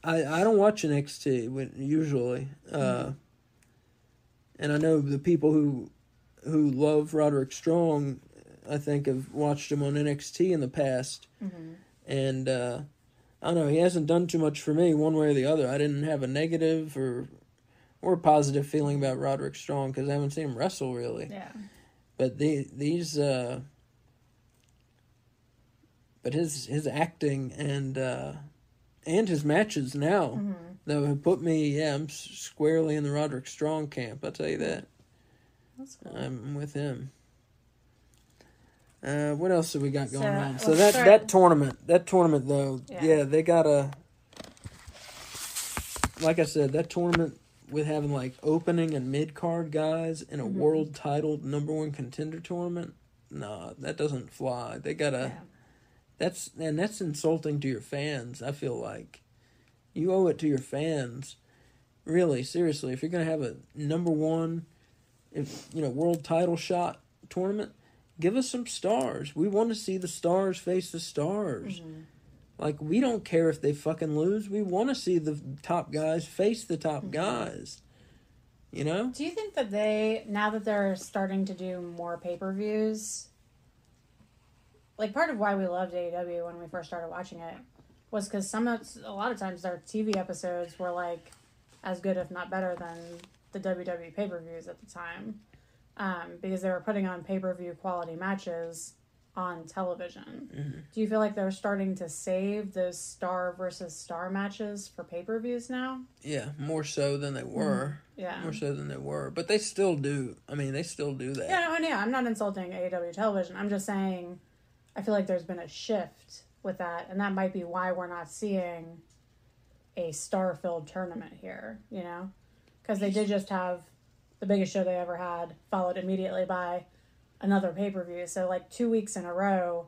don't watch NXT usually, and I know the people who love Roderick Strong, I think, have watched him on NXT in the past, and I don't know, he hasn't done too much for me one way or the other. I didn't have a negative or positive feeling about Roderick Strong because I haven't seen him wrestle really. Yeah. But but his acting and his matches now, though, have put me, I'm squarely in the Roderick Strong camp. I'll tell you that. That's cool. I'm with him. What else have we got going on? So let's that tournament though, they gotta, like I said, that tournament with having like opening and mid card guys in a world title #1 contender tournament, nah, that doesn't fly. They gotta. That's insulting to your fans. I feel like you owe it to your fans. Really, seriously, if you're gonna have a #1, world title shot tournament, give us some stars. We want to see the stars face the stars. Like, we don't care if they fucking lose. We want to see the top guys face the top guys. You know? Do you think that now that they're starting to do more pay-per-views, like, part of why we loved AEW when we first started watching it was because a lot of times their TV episodes were, like, as good, if not better, than the WWE pay-per-views at the time. Because they were putting on pay-per-view quality matches on television. Do you feel like they're starting to save those star versus star matches for pay-per-views now? Yeah, more so than they were. More so than they were. But they still do. I mean, they still do that. Yeah, I'm not insulting AEW television. I'm just saying I feel like there's been a shift with that, and that might be why we're not seeing a star-filled tournament here, Because they did just have the biggest show they ever had, followed immediately by another pay-per-view. So, like, 2 weeks in a row,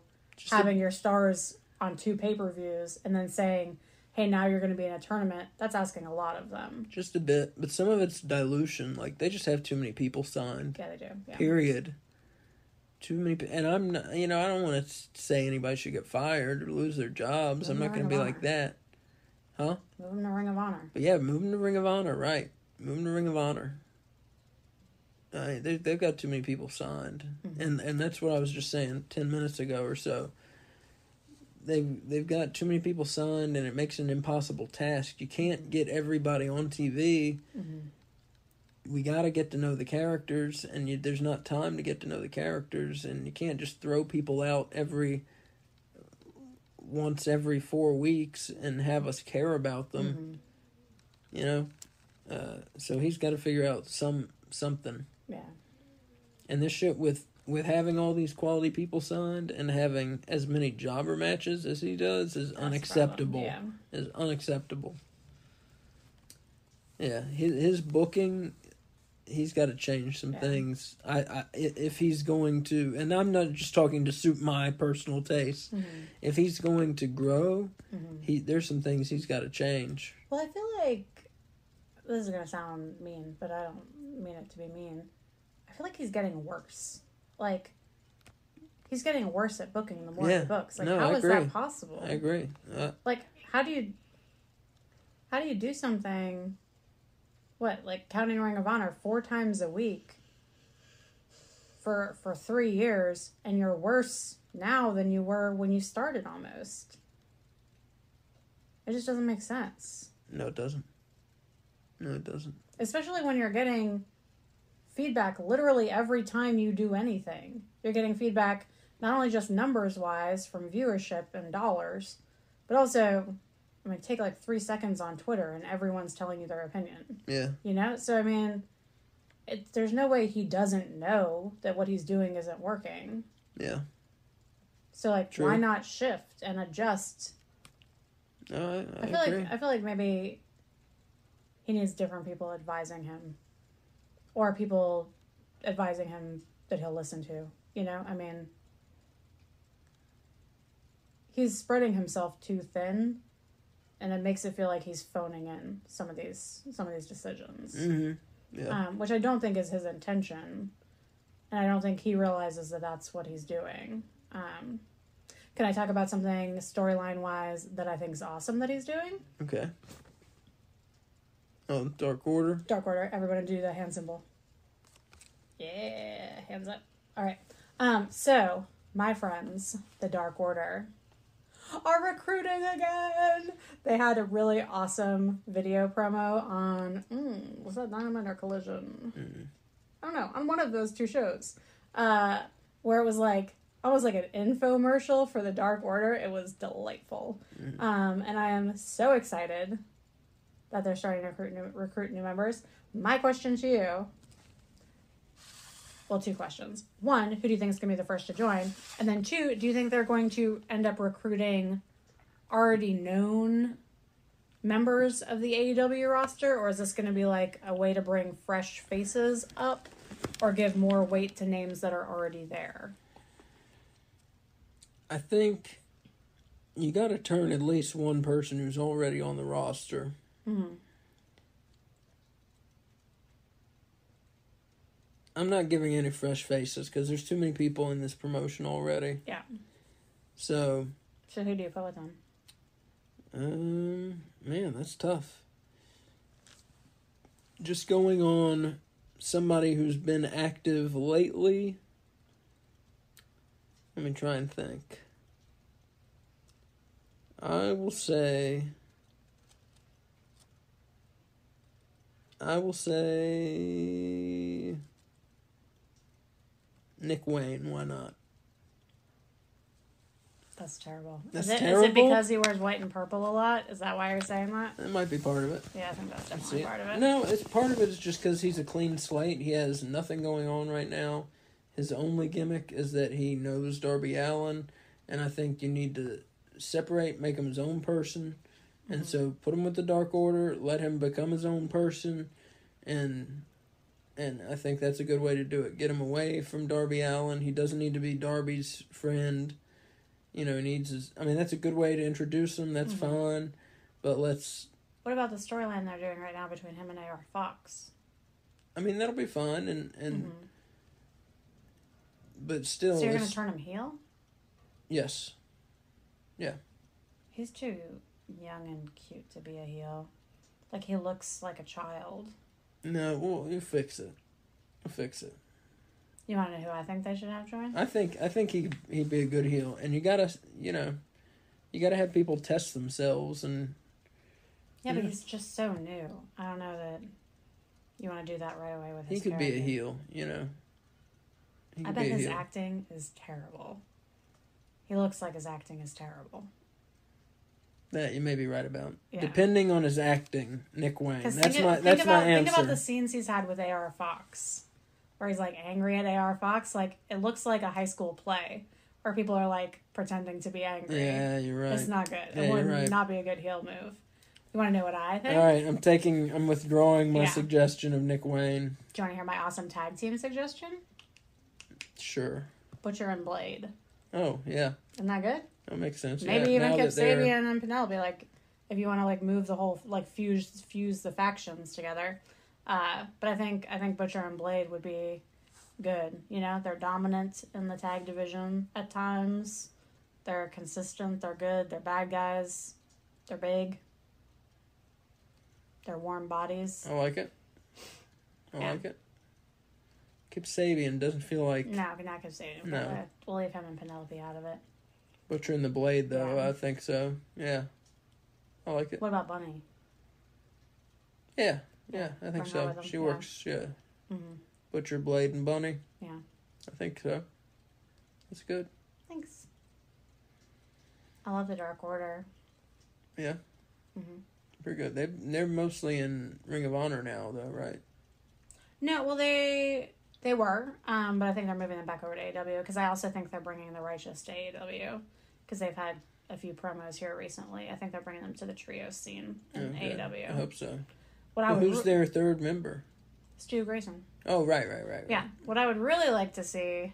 having your stars on 2 pay-per-views and then saying, hey, now you're going to be in a tournament, that's asking a lot of them. Just a bit. But some of it's dilution. Like, they just have too many people signed. Yeah, they do. Yeah. Period. Too many. And I'm not, I don't want to say anybody should get fired or lose their jobs. I'm not going to be like that. Huh? Move them to Ring of Honor. But yeah, move them to Ring of Honor, right. Move them to Ring of Honor. They've got too many people signed, and that's what I was just saying 10 minutes ago or so. They've got too many people signed, and it makes it an impossible task. You can't get everybody on TV. We got to get to know the characters, and there's not time to get to know the characters, and you can't just throw people out once every 4 weeks and have us care about them. So he's got to figure out something. Yeah. And this shit with having all these quality people signed and having as many jobber matches as he does is unacceptable. Is unacceptable. Yeah, his booking, he's got to change some things. If he's going to, and I'm not just talking to suit my personal taste. If he's going to grow, there's some things he's got to change. Well, I feel like this is gonna sound mean, but I don't mean it to be mean. I feel like he's getting worse. Like, he's getting worse at booking the more he books. Like, how is that possible? I agree. Like, how do you do something counting Ring of Honor 4 times a week for 3 years, and you're worse now than you were when you started almost. It just doesn't make sense. No, it doesn't. No, it doesn't. Especially when you're getting feedback literally every time you do anything. You're getting feedback not only just numbers-wise from viewership and dollars, but also, I mean, take like 3 seconds on Twitter and everyone's telling you their opinion. Yeah. You know? So, I mean, there's no way he doesn't know that what he's doing isn't working. Yeah. So, like, True. why not shift and adjust? No, I I feel like maybe he needs different people advising him, or people advising him that he'll listen to. You know, I mean, he's spreading himself too thin, and it makes it feel like he's phoning in some of these decisions. Mm-hmm. Yeah. Which I don't think is his intention, and I don't think he realizes that that's what he's doing. Can I talk about something storyline-wise that I think is awesome that he's doing? Okay. Oh, Dark Order? Dark Order. Everybody do the hand symbol. Yeah, hands up. All right. So, my friends, the Dark Order, are recruiting again. They had a really awesome video promo on, was that Dynamite or Collision? I don't know, on one of those 2 shows, where it was like, almost like an infomercial for the Dark Order. It was delightful. And I am so excited that they're starting to recruit new members. My question to you, well, 2 questions. 1, who do you think is going to be the first to join? And then 2, do you think they're going to end up recruiting already known members of the AEW roster? Or is this going to be like a way to bring fresh faces up or give more weight to names that are already there? I think you got to turn at least one person who's already on the roster. Mm-hmm. I'm not giving any fresh faces because there's too many people in this promotion already. Yeah. So who do you put with them? Man, that's tough. Just going on somebody who's been active lately. Let me try and think. I will say Nick Wayne. Why not? That's terrible. That's Is terrible? it because he wears white and purple a lot? Is that why you're saying that? That might be part of it. Yeah, I think that's definitely part of it. No, it's part of it is just because he's a clean slate. He has nothing going on right now. His only gimmick is that he knows Darby Allin, and I think you need to separate, make him his own person, and so put him with the Dark Order, let him become his own person, and I think that's a good way to do it. Get him away from Darby Allin. He doesn't need to be Darby's friend. You know, he needs his... I mean, that's a good way to introduce him. That's fine, but let's... What about the storyline they're doing right now between him and AR Fox? I mean, that'll be fun, and but still... So you're going to turn him heel? Yes. Yeah. He's too young and cute to be a heel. Like, he looks like a child. No, we'll fix it. We'll fix it. You want to know who I think they should have join? I think he'd be a good heel, and you gotta have people test themselves, and yeah, but he's just so new. I don't know that you want to do that right away with his he could character. be a heel, you know. I bet his acting is terrible. He looks like his acting is terrible. That you may be right about. Yeah. Depending on his acting, Nick Wayne. That's my answer. Think about the scenes he's had with AR Fox, where he's like angry at AR Fox. Like, it looks like a high school play where people are like pretending to be angry. Yeah, you're right. It's not good. Yeah, It would right. not be a good heel move. You want to know what I think? All right, I'm withdrawing my suggestion of Nick Wayne. Do you want to hear my awesome tag team suggestion? Sure. Butcher and Blade. Oh, yeah. Isn't that good? That makes sense. Maybe yeah, even now Kip that they're- Sabian and Penelope, like, if you want to like move the whole, like, fuse the factions together. But I think Butcher and Blade would be good. You know, they're dominant in the tag division at times. They're consistent. They're good. They're bad guys. They're big. They're warm bodies. I like it. I like it. Kip Sabian doesn't feel like... No, not Kip Sabian. No. We'll leave him and Penelope out of it. Butcher and the Blade, though, Yeah. I think so. Yeah. I like it. What about Bunny? Yeah, I think so. She works, Butcher, Blade, and Bunny. Yeah. I think so. That's good. Thanks. I love the Dark Order. Yeah. Mm-hmm. Pretty good. They're mostly in Ring of Honor now, though, right? No, well, they were, but I think they're moving them back over to AEW, because I also think they're bringing the Righteous to AEW, because they've had a few promos here recently. I think they're bringing them to the trio scene in AEW. I hope so. Who's their third member? Stu Grayson. Oh, right. Yeah. What I would really like to see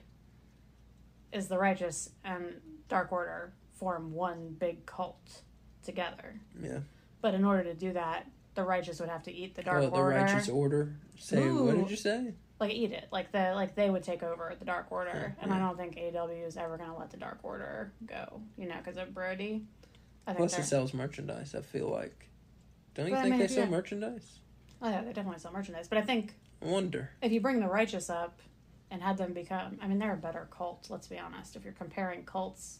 is the Righteous and Dark Order form one big cult together. Yeah. But in order to do that, the Righteous would have to eat the Dark Order. The Righteous Order? What did you say? Like, eat it. Like they would take over the Dark Order. And I don't think AEW is ever going to let the Dark Order go, because of Brody. Plus it sells merchandise, I feel like. Don't you think they sell merchandise? Oh, yeah, they definitely sell merchandise. But I think... I wonder. If you bring the Righteous up and had them become... I mean, they're a better cult, let's be honest. If you're comparing cults,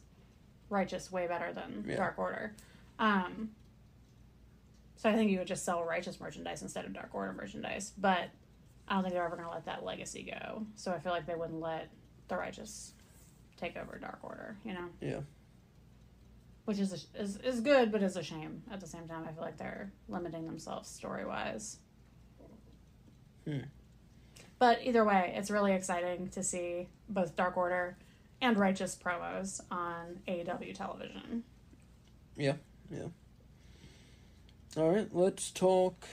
Righteous way better than Dark Order. So I think you would just sell Righteous merchandise instead of Dark Order merchandise. But I don't think they're ever going to let that legacy go. So I feel like they wouldn't let the Righteous take over Dark Order, Yeah. Which is good, but is a shame. At the same time, I feel like they're limiting themselves story-wise. But either way, it's really exciting to see both Dark Order and Righteous promos on AEW television. Yeah. All right, let's talk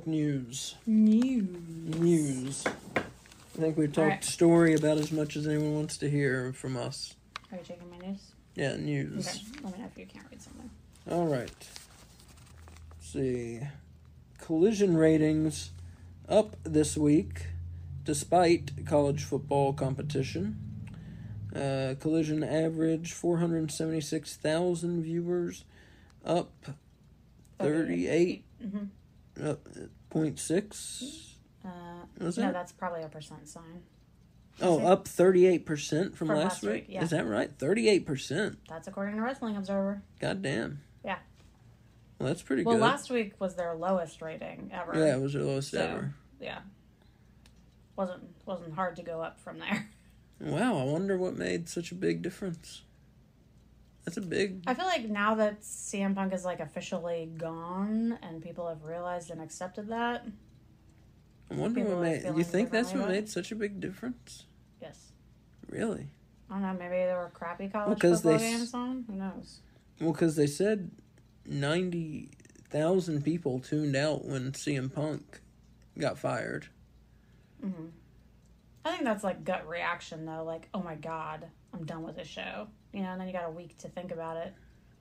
news. News. I think we've talked story about as much as anyone wants to hear from us. Are you checking my news? Yeah, news. Okay, let me know if you can't read something. All right. Let's see. Collision ratings up this week, despite college football competition. Collision average 476,000 viewers, up 38. Up 0.6. No, that's probably a percent sign. Up 38% from last week? Yeah. Is that right? 38%. That's according to Wrestling Observer. God damn. Yeah. Well, that's pretty good. Well, last week was their lowest rating ever. Yeah, it was their lowest ever. Yeah. Wasn't hard to go up from there. Wow, I wonder what made such a big difference. That's a big... I feel like now that CM Punk is officially gone and people have realized and accepted that... I wonder what made... You think that's what made such a big difference? Yes. Really? I don't know, maybe there were crappy college football games on? Who knows? Well, because they said 90,000 people tuned out when CM Punk got fired. Mm-hmm. I think that's gut reaction, though. Oh my God, I'm done with this show. And then you got a week to think about it.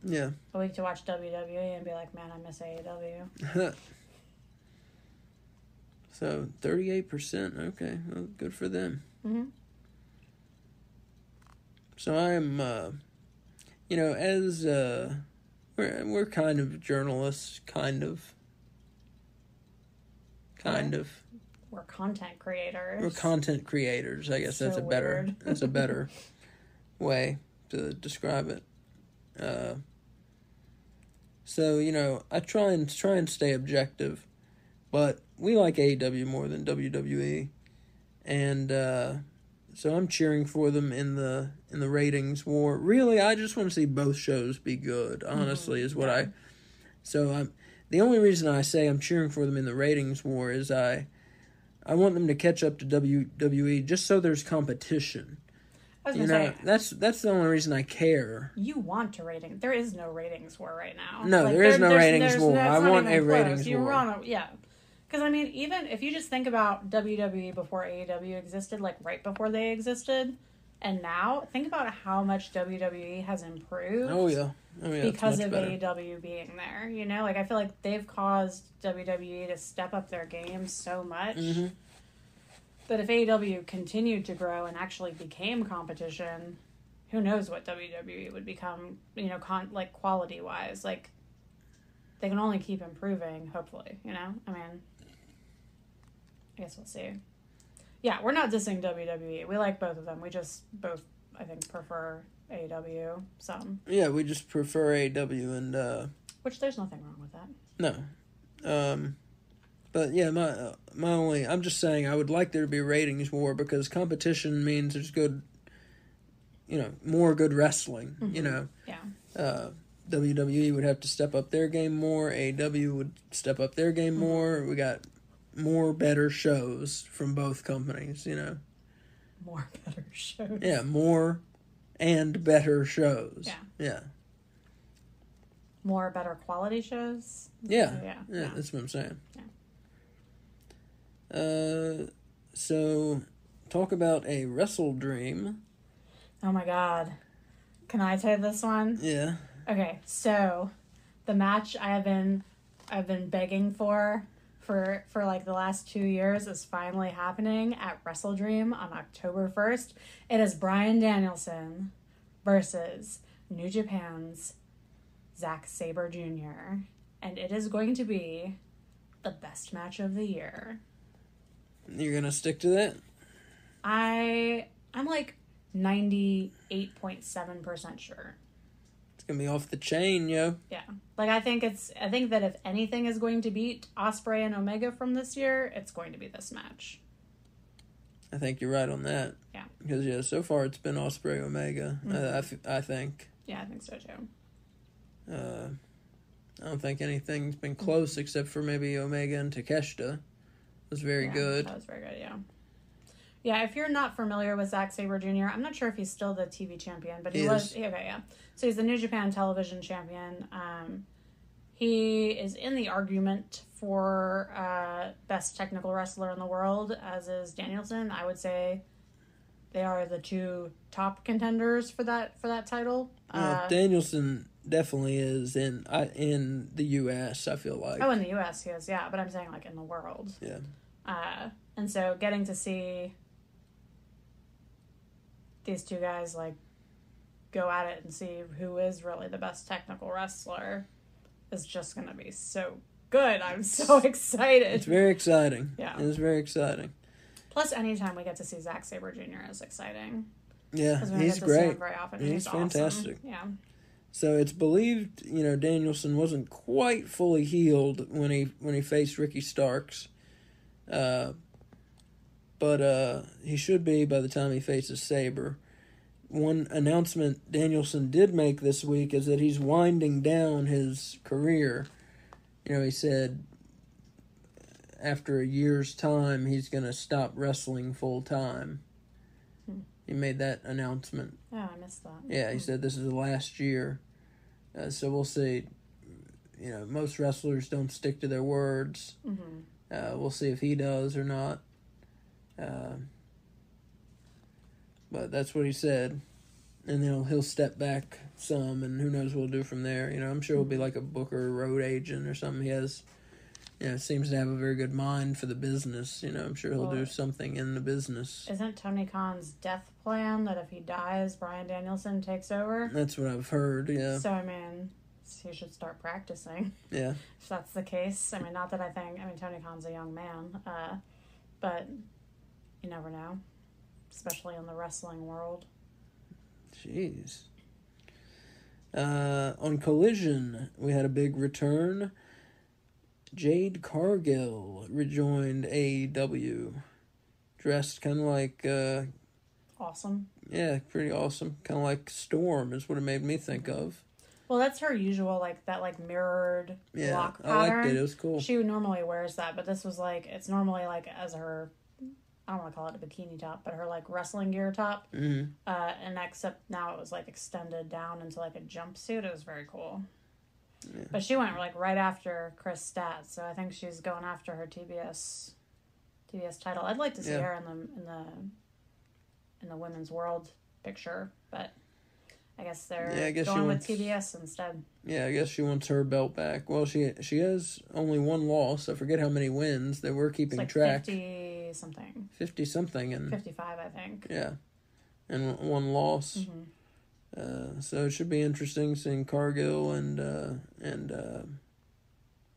Yeah. A week to watch WWE and be like, man, I miss AEW. So, 38%. Okay. Well, good for them. Mm-hmm. So, I'm, as, we're kind of journalists, kind of. We're content creators. We're content creators. I guess that's a better way to describe it. So, I try and stay objective, but we like AEW more than WWE, and so I'm cheering for them in the ratings war. Really, I just want to see both shows be good. Honestly, is what the only reason I say I'm cheering for them in the ratings war is I want them to catch up to WWE just so there's competition. I was gonna say, that's the only reason I care. You want to rating. There is no ratings war right now. No, there is no ratings war. I want a ratings war. Yeah. Because, even if you just think about WWE before AEW existed, right before they existed, and now, think about how much WWE has improved. Oh, yeah. Because of AEW being there. I feel like they've caused WWE to step up their game so much. Mm-hmm. But if AEW continued to grow and actually became competition, who knows what WWE would become, quality-wise. They can only keep improving, hopefully, guess we'll see. Yeah, we're not dissing WWE. We like both of them. We just both, I think, prefer AEW some. Yeah, we just prefer AEW and... Which there's nothing wrong with that. No. But yeah, my only... I'm just saying I would like there to be a ratings war because competition means there's good... more good wrestling, Yeah. WWE would have to step up their game more. AEW would step up their game more. We got more better shows from both companies, More better shows. Yeah, more and better shows. Yeah. More better quality shows. Yeah, that's what I'm saying. Yeah. So talk about a Wrestle Dream. Oh my God. Can I tell this one? Yeah. Okay, so the match I've been begging for like the last 2 years is finally happening at Wrestle Dream on October 1st. It is Bryan Danielson versus New Japan's Zack Sabre Jr. And it is going to be the best match of the year. You're gonna stick to that? I'm like 98.7% sure. It's gonna be off the chain, yo. Yeah. Like I think that if anything is going to beat Ospreay and Omega from this year, it's going to be this match. I think you're right on that. Yeah. Because so far it's been Ospreay Omega. I think. Yeah, I think so too. I don't think anything's been close except for maybe Omega and Takeshita. It was very good. That was very good, yeah. Yeah, if you're not familiar with Zack Sabre Jr., I'm not sure if he's still the TV champion, but he was. Okay, yeah. So he's the New Japan Television Champion. He is in the argument for best technical wrestler in the world, as is Danielson. I would say they are the two top contenders for that title. Danielson definitely is in the U.S., I feel like. Oh, in the U.S. he is, yeah. But I'm saying, like, in the world. Yeah. And so getting to see these two guys, like, go at it and see who is really the best technical wrestler is just going to be so good. I'm so excited. It's very exciting. Yeah. It's very exciting. Plus, anytime we get to see Zack Sabre Jr. is exciting. Yeah, he's great. See him very often. He's fantastic. Awesome. Yeah. So it's believed, Danielson wasn't quite fully healed when he faced Ricky Starks. But he should be by the time he faces Sabre. One announcement Danielson did make this week is that he's winding down his career. He said after a year's time he's going to stop wrestling full time. He made that announcement. Oh, I missed that. Yeah, he said this is the last year. So we'll see. Most wrestlers don't stick to their words. Mm-hmm. We'll see if he does or not. But that's what he said. And then he'll step back some, and who knows what he'll do from there. I'm sure he'll be like a booker or road agent or something. He has, seems to have a very good mind for the business. I'm sure he'll do something in the business. Isn't Tony Khan's death plan that if he dies, Bryan Danielson takes over? That's what I've heard, yeah. So, he should start practicing. Yeah. If that's the case. Not that Tony Khan's a young man, but you never know, especially in the wrestling world. Jeez. On Collision, we had a big return. Jade Cargill rejoined AEW. Dressed kind of like... awesome. Yeah, pretty awesome. Kind of like Storm is what it made me think of. Well, that's her usual, mirrored block pattern. I liked it. It was cool. She normally wears that, but this was, it's normally, as her... I don't want to call it a bikini top, but her wrestling gear top. Mm-hmm. And except now it was extended down into a jumpsuit. It was very cool. Yeah. But she went right after Chris Stat, so I think she's going after her TBS title. I'd like to see her in the women's world picture, but I guess they're going with TBS instead. Yeah, I guess she wants her belt back. Well, she has only one loss. I forget how many wins. They were keeping track. 50-something. 50-something. And 55, I think. Yeah. And one loss. Mm-hmm. So it should be interesting seeing Cargill and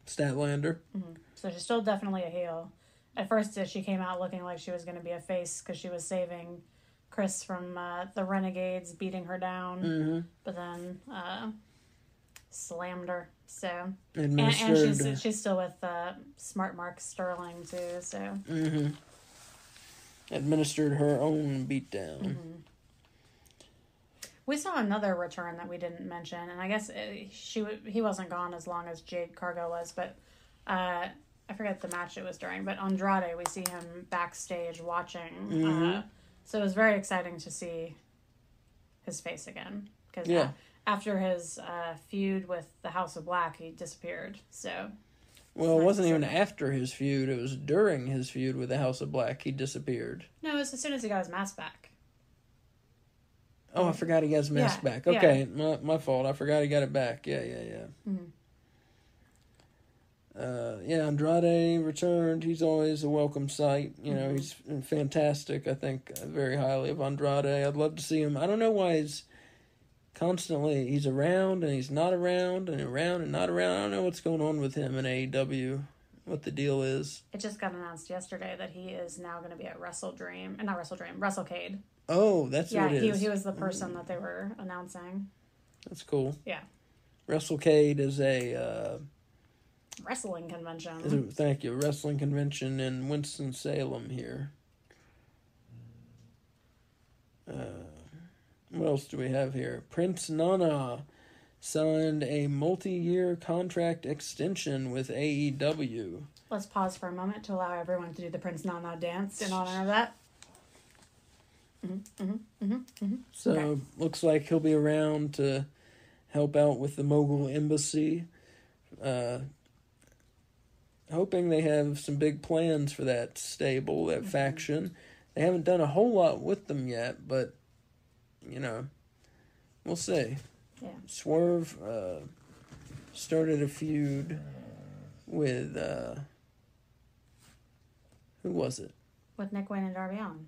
Statlander. Mm-hmm. So she's still definitely a heel. at first she came out looking like she was going to be a face because she was saving Chris from the Renegades beating her down. Mm-hmm. But then slammed her. So Administered. And she's still with Smart Mark Sterling too. So Mm-hmm. Administered her own beatdown. Mm-hmm. We saw another return that we didn't mention, and I guess he wasn't gone as long as Jade Cargill was, but I forget the match it was during. But Andrade, we see him backstage watching, Mm-hmm. so it was very exciting to see his face again. Because after his feud with the House of Black, he disappeared. So, well, it wasn't even after his feud; it was during his feud with the House of Black. He disappeared. No, it was as soon as he got his mask back. Oh, I forgot he got his mask back. Okay, my fault. I forgot he got it back. Yeah. Mm-hmm. Andrade returned. He's always a welcome sight. You know, he's fantastic. I think very highly of Andrade. I'd love to see him. I don't know why he's around and he's not around and around and not around. I don't know what's going on with him in AEW. What the deal is. It just got announced yesterday that he is now going to be at WrestleCade. Oh, that's what it is. He was the person that they were announcing. That's cool. Yeah. WrestleCade is a wrestling convention. Thank you. Wrestling convention in Winston-Salem here. What else do we have here? Prince Nana signed a multi-year contract extension with AEW. Let's pause for a moment to allow everyone to do the Prince Nana dance in honor of that. So, looks like he'll be around to help out with the Mogul Embassy. Hoping they have some big plans for that stable, that faction. They haven't done a whole lot with them yet, but, you know, we'll see. Yeah. Swerve started a feud with, who was it? With Nick Wayne and Darby Allin.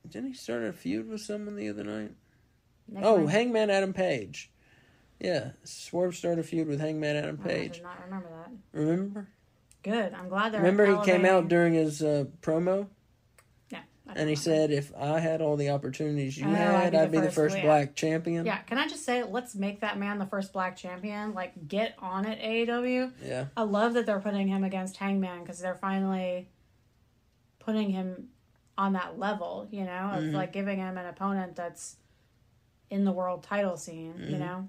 Didn't he start a feud with someone the other night? Nick Wayne. Hangman Adam Page. Yeah, Swerve started a feud with Hangman Adam Page. I did not remember that. Remember? Good. I'm glad they're Remember elevating. he came out during his promo? Yeah. And he said, if I had all the opportunities you had, I'd I'd be the first black champion. Yeah, can I just say, let's make that man the first black champion. Like, get on it, AEW. Yeah. I love that they're putting him against Hangman because they're finally putting him on that level, you know, of like giving him an opponent that's in the world title scene, you know.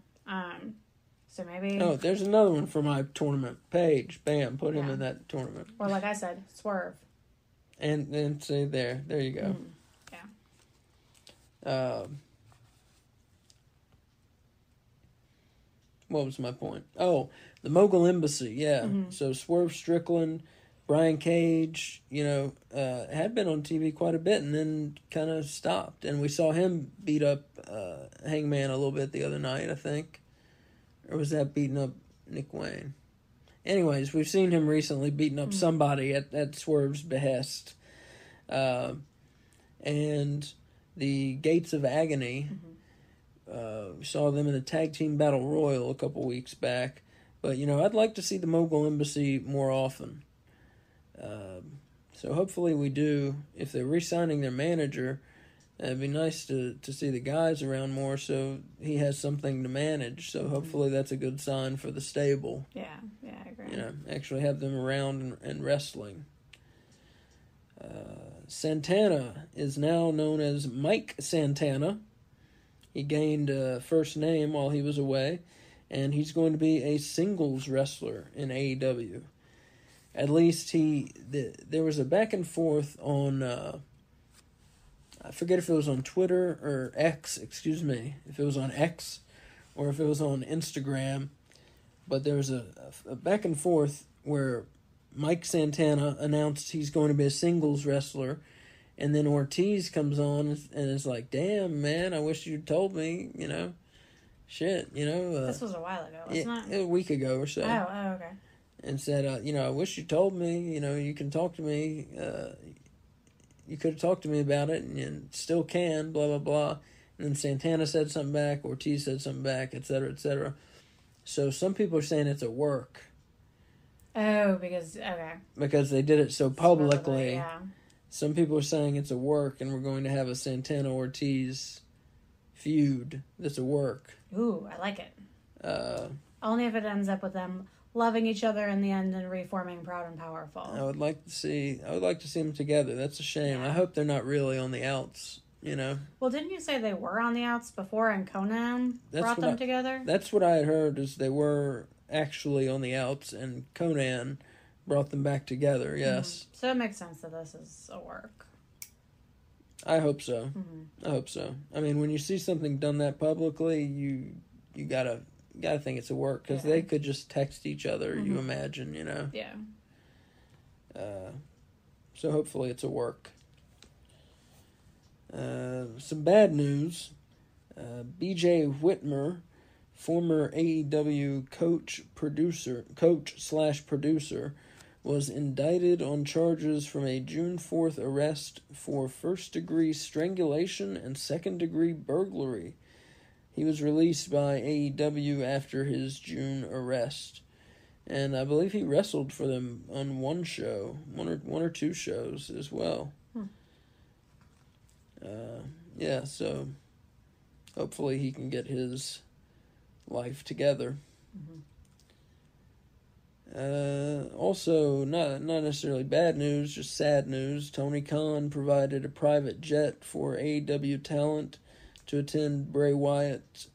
So maybe. Oh, there's another one for my tournament. Page, bam, put him in that tournament. Or like I said, Swerve. And then say there you go. Yeah. What was my point? Oh, the Mogul Embassy, yeah. So Swerve Strickland, Brian Cage, you know, had been on TV quite a bit and then kind of stopped. And we saw him beat up Hangman a little bit the other night, I think. Or was that beating up Nick Wayne? Anyways, we've seen him recently beating up somebody at Swerve's behest. And the Gates of Agony, we saw them in the Tag Team Battle Royal a couple weeks back. But, you know, I'd like to see the Mogul Embassy more often. So hopefully we do. If they're re-signing their manager, it'd be nice to see the guys around more so he has something to manage. So hopefully that's a good sign for the stable. Yeah, I agree. You know, actually have them around and wrestling. Santana is now known as Mike Santana. He gained a first name while he was away, and he's going to be a singles wrestler in AEW. At least there was a back and forth on, I forget if it was on Twitter or X, if it was on X or if it was on Instagram, but there was a back and forth where Mike Santana announced he's going to be a singles wrestler, and then Ortiz comes on and is like, damn, man, I wish you'd told me, you know, shit, you know. This was a while ago, wasn't it? A week ago or so. Oh, okay. And said, you know, I wish you told me, you know, you can talk to me, you could have talked to me about it, and you still can, blah, blah, blah. And then Santana said something back, Ortiz said something back, et cetera, et cetera. So some people are saying it's a work. Oh, okay. Because they did it so publicly. Yeah. Some people are saying it's a work, and we're going to have a Santana Ortiz feud that's a work. Ooh, I like it. Only if it ends up with them loving each other in the end and reforming Proud and Powerful. I would like to see them together. That's a shame. Yeah. I hope they're not really on the outs, you know. Well, didn't you say they were on the outs before and Conan brought them together? That's what I had heard, is they were actually on the outs and Conan brought them back together, yes. So it makes sense that this is a work. I hope so. I hope so. I mean, when you see something done that publicly, you gotta think it's a work, because they could just text each other, you imagine, you know. Yeah. So hopefully it's a work. Some bad news. B.J. Whitmer, former AEW coach/producer, was indicted on charges from a June 4th arrest for first-degree strangulation and second-degree burglary. He was released by AEW after his June arrest. And I believe he wrestled for them on one show, one or two shows as well. Yeah, so hopefully he can get his life together. Also, not necessarily bad news, just sad news. Tony Khan provided a private jet for AEW talent to attend Bray Wyatt,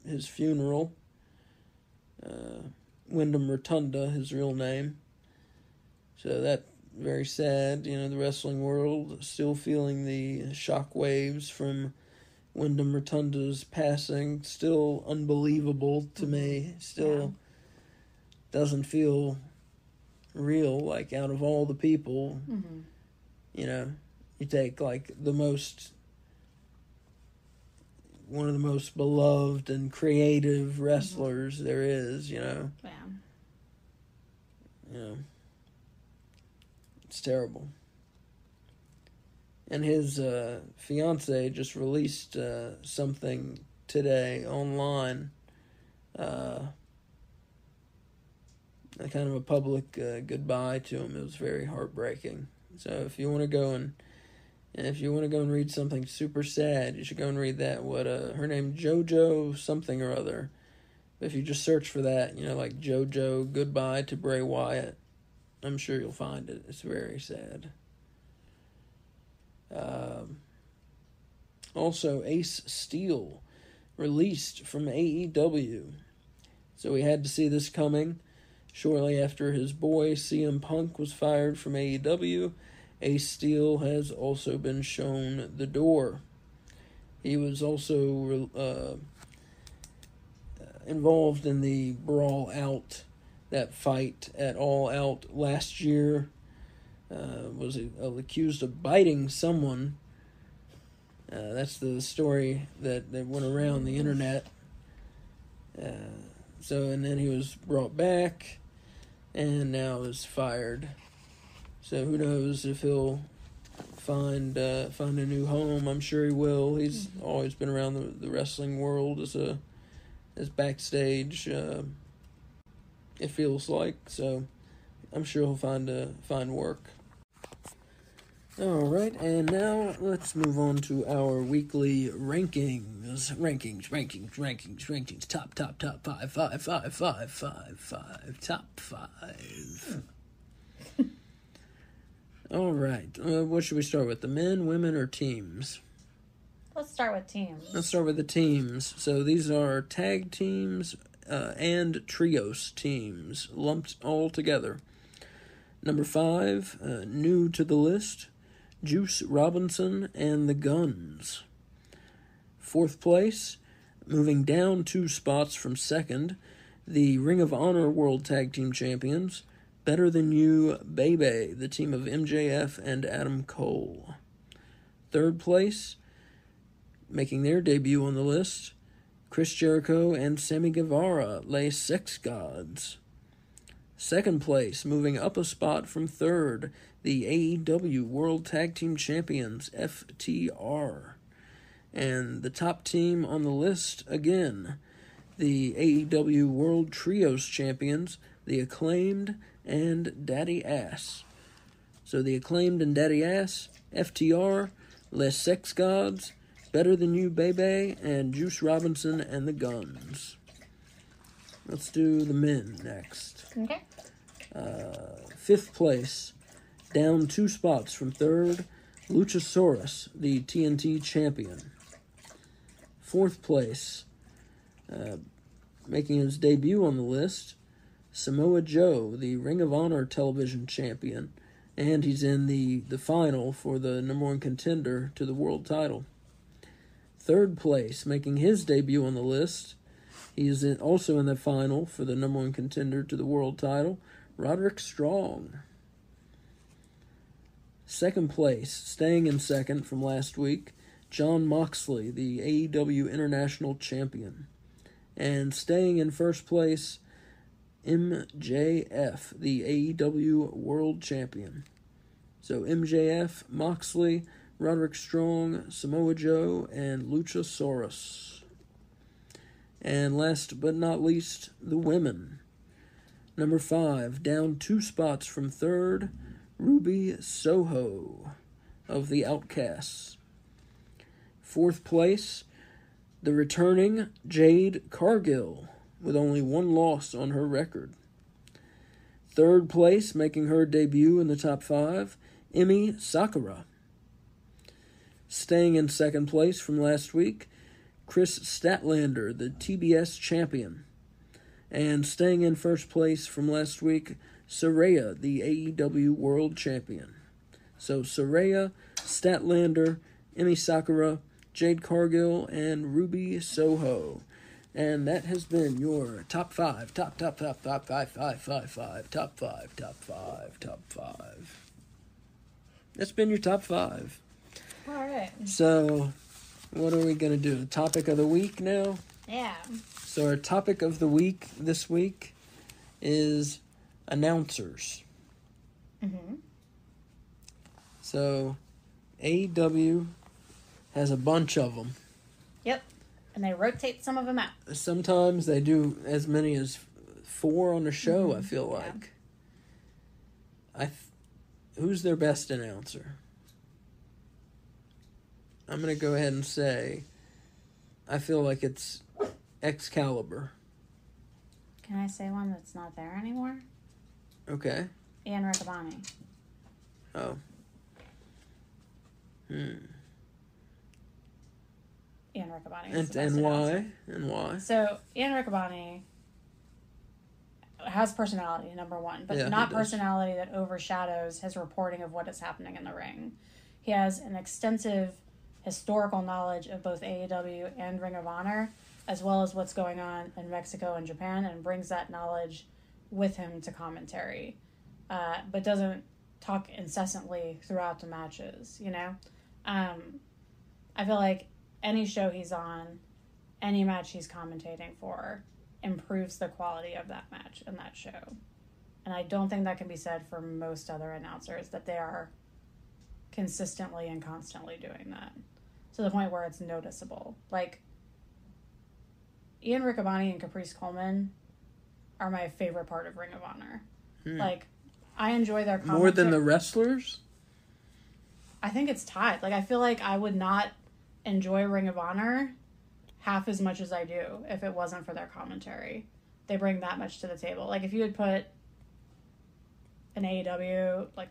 his funeral. Wyndham Rotunda, his real name. So that, very sad. You know, the wrestling world still feeling the shockwaves from Wyndham Rotunda's passing. Still unbelievable to me. Still doesn't feel real. Like, out of all the people, you know, you take like one of the most beloved and creative wrestlers there is, you know. Yeah. You know, it's terrible. And his fiance just released something today online, a kind of a public goodbye to him. It was very heartbreaking. So if you want to go and read something super sad, you should go and read that. Her name, JoJo something or other. If you just search for that, you know, like JoJo Goodbye to Bray Wyatt, I'm sure you'll find it. It's very sad. Also, Ace Steel released from AEW. So we had to see this coming. Shortly after his boy CM Punk was fired from AEW, Ace Steel has also been shown the door. He was also involved in the Brawl Out, that fight at All Out last year. Was accused of biting someone. That's the story that went around the internet. And then he was brought back, and now is fired. So who knows if he'll find a new home. I'm sure he will. He's always been around the wrestling world as backstage. It feels like, so I'm sure he'll find work. All right, and now let's move on to our weekly rankings. Top 5. All right, what should we start with? The men, women, or teams? Let's start with teams. Let's start with the teams. So these are tag teams and trios teams lumped all together. Number 5, new to the list, Juice Robinson and the Guns. 4th place, moving down 2 spots from 2nd, the Ring of Honor World Tag Team Champions, Better Than You, Baby, the team of MJF and Adam Cole. 3rd place, making their debut on the list, Chris Jericho and Sammy Guevara, Les Sex Gods. 2nd place, moving up a spot from 3rd, the AEW World Tag Team Champions, FTR. And the top team on the list, again, the AEW World Trios Champions, The Acclaimed, and Daddy Ass. So The Acclaimed and Daddy Ass, FTR, Les Sex Gods, Better Than You Bebe, and Juice Robinson and the Guns. Let's do the men next. Okay. 5th place, down 2 spots from 3rd, Luchasaurus, the TNT champion. 4th place, making his debut on the list, Samoa Joe, the Ring of Honor television champion, and he's in the final for the number 1 contender to the world title. 3rd place, making his debut on the list, he's also in the final for the number 1 contender to the world title, Roderick Strong. 2nd place, staying in 2nd from last week, Jon Moxley, the AEW International Champion. And staying in 1st place, MJF, the AEW World Champion. So MJF, Moxley, Roderick Strong, Samoa Joe, and Luchasaurus. And last but not least, the women. Number 5, down 2 spots from 3rd, Ruby Soho of the Outcasts. 4th place, the returning Jade Cargill, with only 1 loss on her record. 3rd place, making her debut in the top 5, Emi Sakura. Staying in 2nd place from last week, Chris Statlander, the TBS champion. And staying in 1st place from last week, Saraya, the AEW World Champion. So Saraya, Statlander, Emi Sakura, Jade Cargill, and Ruby Soho. And that has been your top 5. Top 5. That's been your top 5. All right. So, what are we going to do? The topic of the week now? Yeah. So, our topic of the week this week is announcers. Mm-hmm. So, AEW has a bunch of them. Yep. And they rotate some of them out. Sometimes they do as many as 4 on a show, I feel like. Yeah. Who's their best announcer? I'm going to go ahead and say, I feel like it's Excalibur. Can I say one that's not there anymore? Okay. Ian Riccaboni. Oh. Ian Riccaboni. And why? And why? So, Ian Riccaboni has personality, number 1, but not personality that overshadows his reporting of what is happening in the ring. He has an extensive historical knowledge of both AEW and Ring of Honor, as well as what's going on in Mexico and Japan, and brings that knowledge with him to commentary, but doesn't talk incessantly throughout the matches, you know? I feel like any show he's on, any match he's commentating for, improves the quality of that match and that show. And I don't think that can be said for most other announcers, that they are consistently and constantly doing that, to the point where it's noticeable. Like, Ian Riccaboni and Caprice Coleman are my favorite part of Ring of Honor. Like, I enjoy their commentary. More than the wrestlers? I think it's tied. Like, I feel like I would not enjoy Ring of Honor half as much as I do if it wasn't for their commentary. They bring that much to the table. Like, if you had put an AEW, like,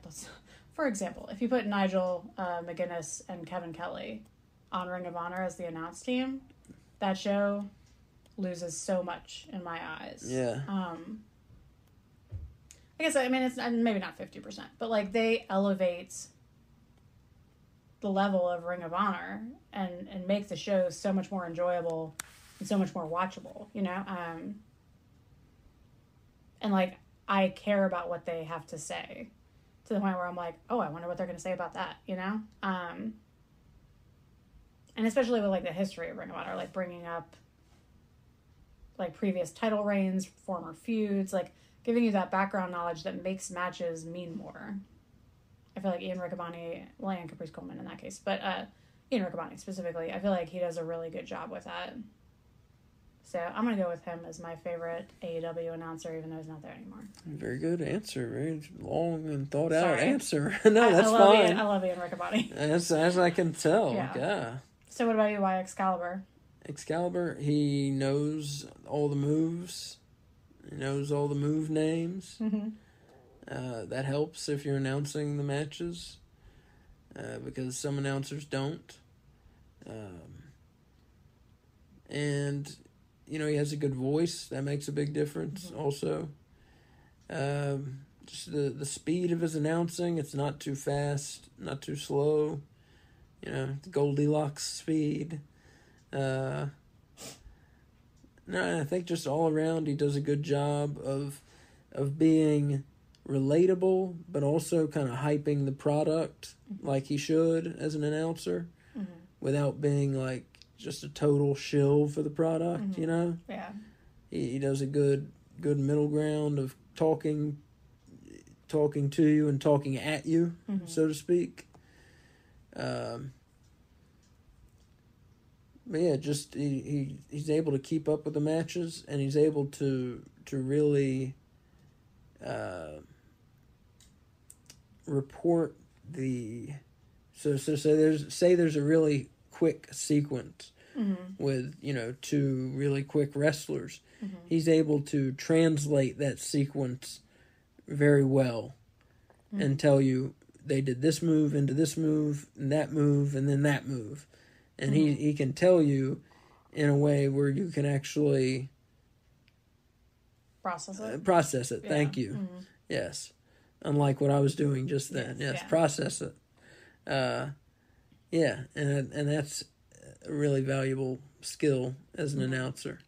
for example, if you put Nigel McGuinness and Kevin Kelly on Ring of Honor as the announce team, that show loses so much in my eyes. Yeah. I guess, I mean, it's maybe not 50%, but, like, they elevate the level of Ring of Honor and make the show so much more enjoyable and so much more watchable, you know? And, like, I care about what they have to say, to the point where I'm like, oh, I wonder what they're going to say about that, you know? And especially with, like, the history of Ring of Honor, like, bringing up, like, previous title reigns, former feuds, like, giving you that background knowledge that makes matches mean more. I feel like Ian Riccaboni, well, and Caprice Coleman in that case, but Ian Riccaboni specifically, I feel like he does a really good job with that. So I'm going to go with him as my favorite AEW announcer, even though he's not there anymore. Very good answer. Very long and thought out Sorry. answer. No, that's I love fine. I love Ian Riccaboni. As I can tell. Yeah. So what about you? Why Excalibur? Excalibur, he knows all the moves. He knows all the move names. Mm-hmm. That helps if you're announcing the matches. Because some announcers don't. And, you know, he has a good voice. That makes a big difference also. Just the speed of his announcing. It's not too fast, not too slow. You know, the Goldilocks speed. No, I think just all around he does a good job of being relatable, but also kind of hyping the product like he should as an announcer, without being like just a total shill for the product. You know, he does a good middle ground of talking to you and talking at you, so to speak. But yeah, just he's able to keep up with the matches, and he's able to really report the so there's a really quick sequence with, you know, two really quick wrestlers. He's able to translate that sequence very well and tell you they did this move into this move and then that move. And he can tell you in a way where you can actually process it. Yeah. Thank you. Yes. Unlike what I was doing just then. Yes. Process it. Yeah. And that's a really valuable skill as an announcer.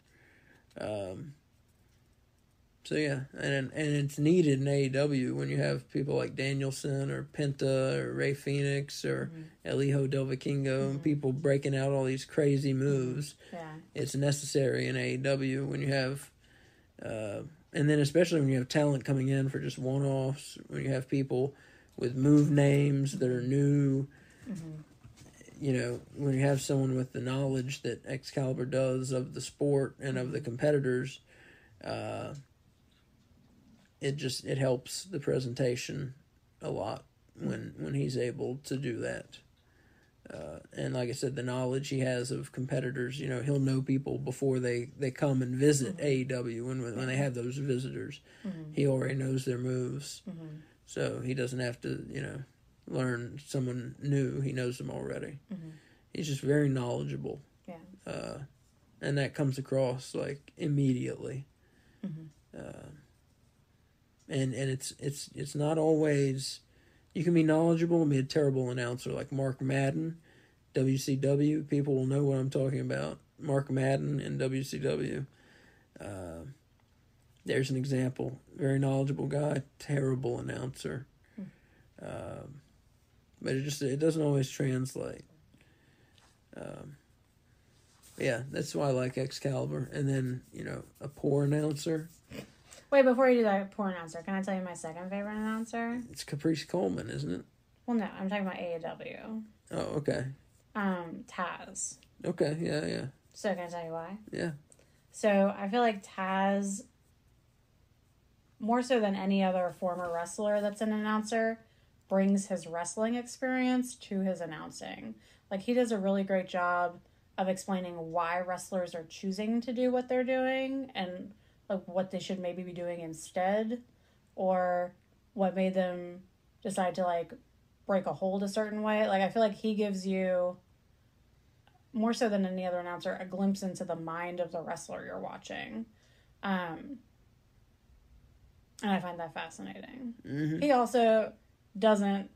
So yeah, and it's needed in AEW when you have people like Danielson or Penta or Rey Fenix or El Hijo del Vikingo and people breaking out all these crazy moves. Yeah. It's necessary in AEW when you have, and then especially when you have talent coming in for just one-offs, when you have people with move names that are new. You know, when you have someone with the knowledge that Excalibur does of the sport and of the competitors, it helps the presentation a lot when he's able to do that. And like I said, the knowledge he has of competitors, you know, he'll know people before they come and visit AEW when they have those visitors. He already knows their moves. So he doesn't have to, you know, learn someone new. He knows them already. He's just very knowledgeable. Yeah. And that comes across like immediately. And it's not always, you can be knowledgeable and be a terrible announcer like Mark Madden, WCW. People will know what I'm talking about. Mark Madden in WCW. There's an example. Very knowledgeable guy, terrible announcer. But it doesn't always translate. Yeah, that's why I like Excalibur. And then, you know, a poor announcer. Wait, before you do that, poor announcer, can I tell you my second favorite announcer? It's Caprice Coleman, isn't it? Well, no, I'm talking about AEW. Oh, okay. Taz. Okay, yeah. So can I tell you why? Yeah. So I feel like Taz, more so than any other former wrestler that's an announcer, brings his wrestling experience to his announcing. Like, he does a really great job of explaining why wrestlers are choosing to do what they're doing and like what they should maybe be doing instead, or what made them decide to like break a hold a certain way. Like, I feel like he gives you, more so than any other announcer, a glimpse into the mind of the wrestler you're watching. And I find that fascinating. He also doesn't,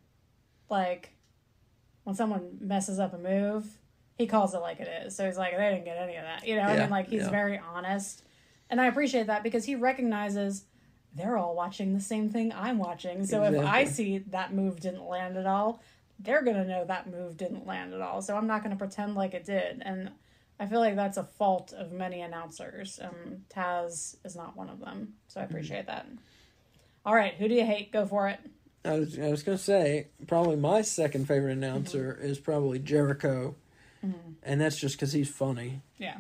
like, when someone messes up a move, he calls it like it is. So he's like, they didn't get any of that. You know, I mean, like, he's very honest. And I appreciate that because he recognizes they're all watching the same thing I'm watching. So if I see that move didn't land at all, they're going to know that move didn't land at all. So I'm not going to pretend like it did. And I feel like that's a fault of many announcers. Taz is not one of them. So I appreciate that. All right, who do you hate? Go for it. I was going to say, probably my second favorite announcer is probably Jericho. And that's just because he's funny. Yeah.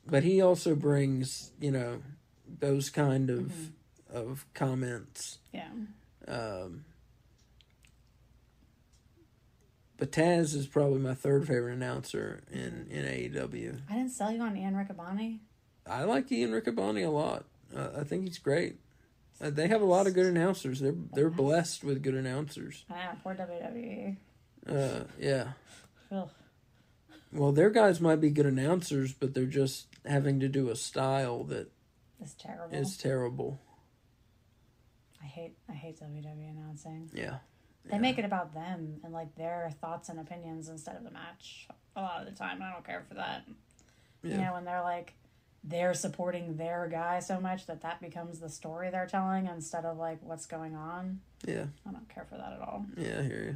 But he also brings, those kind of comments. Yeah. But Taz is probably my third favorite announcer in AEW. I didn't sell you on Ian Riccaboni. I like Ian Riccaboni a lot. I think he's great. They have a lot of good announcers. They're blessed with good announcers. Yeah, poor WWE. Yeah. Ugh. Well, their guys might be good announcers, but they're just having to do a style that It's terrible. is terrible. I hate WWE announcing. Yeah. They make it about them and like their thoughts and opinions instead of the match a lot of the time. I don't care for that. Yeah. When they're like they're supporting their guy so much that becomes the story they're telling instead of like what's going on. Yeah. I don't care for that at all. Yeah, I hear you.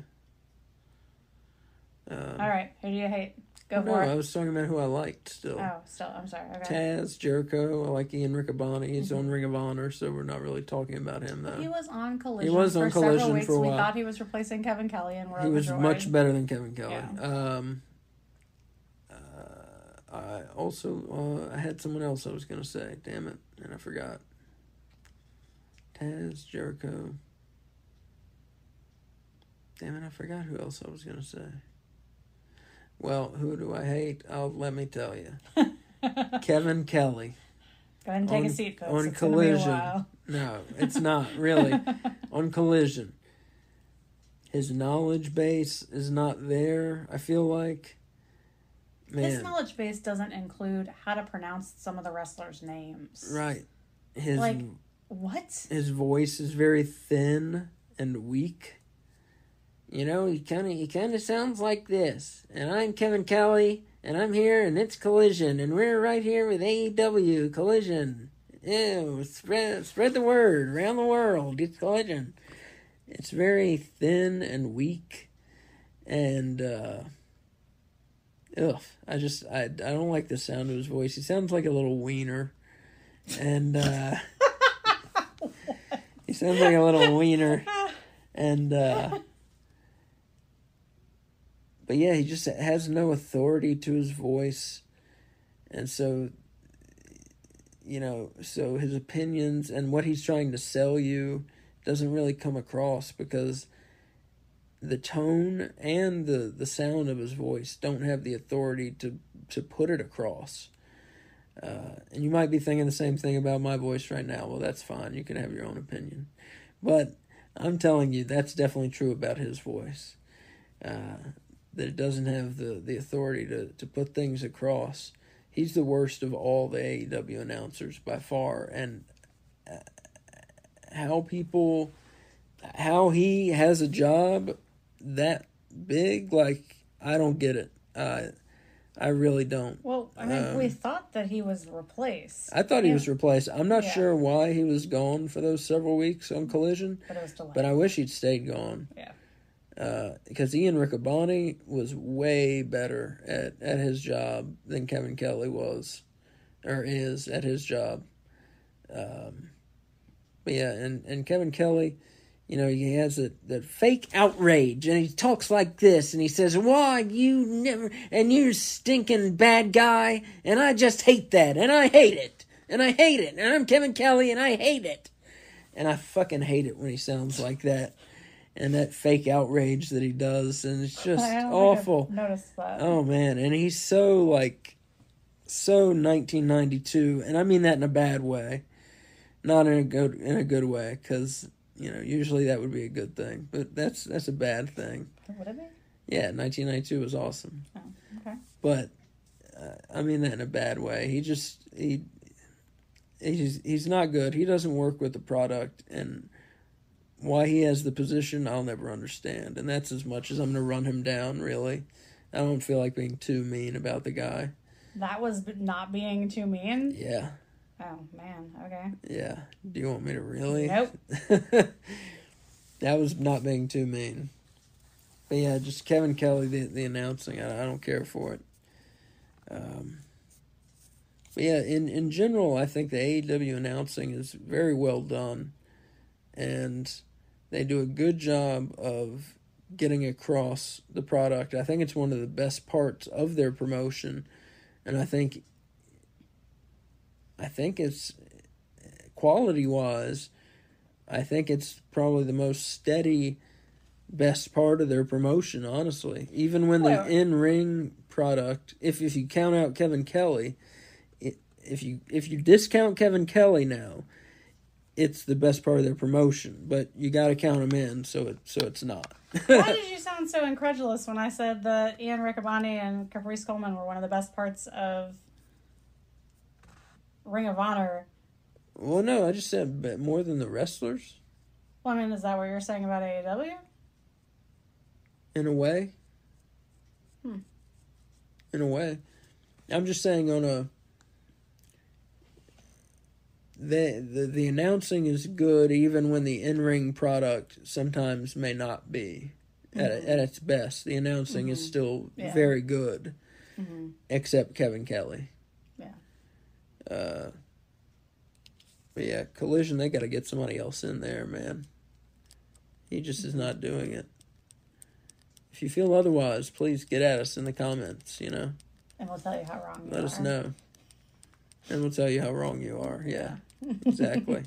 All right, who do you hate? Go No, for I it. was talking about who I liked still. Oh, still, I'm sorry. Okay. Taz, Jericho. I like Ian Riccaboni. He's on Ring of Honor, so we're not really talking about him though. He was on Collision. He was on for several Collision weeks. for a while. We thought he was replacing Kevin Kelly, and we're He was overjoyed. much better than Kevin Kelly. Yeah. I also I had someone else I was gonna say. Damn it, and I forgot. Taz, Jericho. Damn it, I forgot who else I was gonna say. Well, who do I hate? Let me tell you. Kevin Kelly. Go ahead and take a seat, folks. On It's gonna be a Collision. while. No, it's not really. On Collision. His knowledge base is not there, I feel like. Man. His knowledge base doesn't include how to pronounce some of the wrestlers' names. Right. What? His voice is very thin and weak. He kind of sounds like this. And I'm Kevin Kelly, and I'm here, and it's Collision, and we're right here with AEW Collision. Ew, spread the word around the world. It's Collision. It's very thin and weak, and I don't like the sound of his voice. He sounds like a little wiener, and he sounds like a little wiener, and. But yeah, he just has no authority to his voice. And so, so his opinions and what he's trying to sell you doesn't really come across because the tone and the sound of his voice don't have the authority to put it across. And you might be thinking the same thing about my voice right now. Well, that's fine. You can have your own opinion. But I'm telling you, that's definitely true about his voice. That it doesn't have the authority to put things across. He's the worst of all the AEW announcers by far. And how he has a job that big, like, I don't get it. I really don't. Well, I mean, we thought that he was replaced. I thought he was replaced. I'm not sure why he was gone for those several weeks on Collision. But it was delayed. But I wish he'd stayed gone. Yeah. Because Ian Riccaboni was way better at his job than Kevin Kelly was, or is at his job. But yeah, and Kevin Kelly, he has that fake outrage, and he talks like this, and he says, "Why you never, and you stinking bad guy, and I just hate that, and I hate it, and I hate it, and I'm Kevin Kelly, and I hate it," and I fucking hate it when he sounds like that. And that fake outrage that he does, and it's just awful. Noticed that. Oh man, and he's so 1992, and I mean that in a bad way, not in a good way, because usually that would be a good thing, but that's a bad thing. Would it be? Yeah, 1992 was awesome. Oh, okay. But I mean that in a bad way. He's not good. He doesn't work with the product, and why he has the position, I'll never understand. And that's as much as I'm going to run him down, really. I don't feel like being too mean about the guy. That was not being too mean? Yeah. Oh, man. Okay. Yeah. Do you want me to really? Nope. That was not being too mean. But yeah, just Kevin Kelly, the announcing, I don't care for it. But yeah, in general, I think the AEW announcing is very well done. And they do a good job of getting across the product. I think it's one of the best parts of their promotion. And I think I think it's, quality-wise, I think it's probably the most steady, best part of their promotion, honestly. Even when the in-ring product, if you count out Kevin Kelly, if you discount Kevin Kelly now, it's the best part of their promotion. But you got to count him in, so it's not. Why did you sound so incredulous when I said that Ian Riccaboni and Caprice Coleman were one of the best parts of Ring of Honor? Well, no, I just said more than the wrestlers. Well, I mean, is that what you're saying about AEW? In a way. In a way. I'm just saying on a... The announcing is good even when the in-ring product sometimes may not be at its best. The announcing is still very good, except Kevin Kelly. Yeah. But yeah, Collision, they got to get somebody else in there, man. He just is not doing it. If you feel otherwise, please get at us in the comments, And we'll tell you how wrong you are. Let us know. And we'll tell you how wrong you are. Yeah, exactly.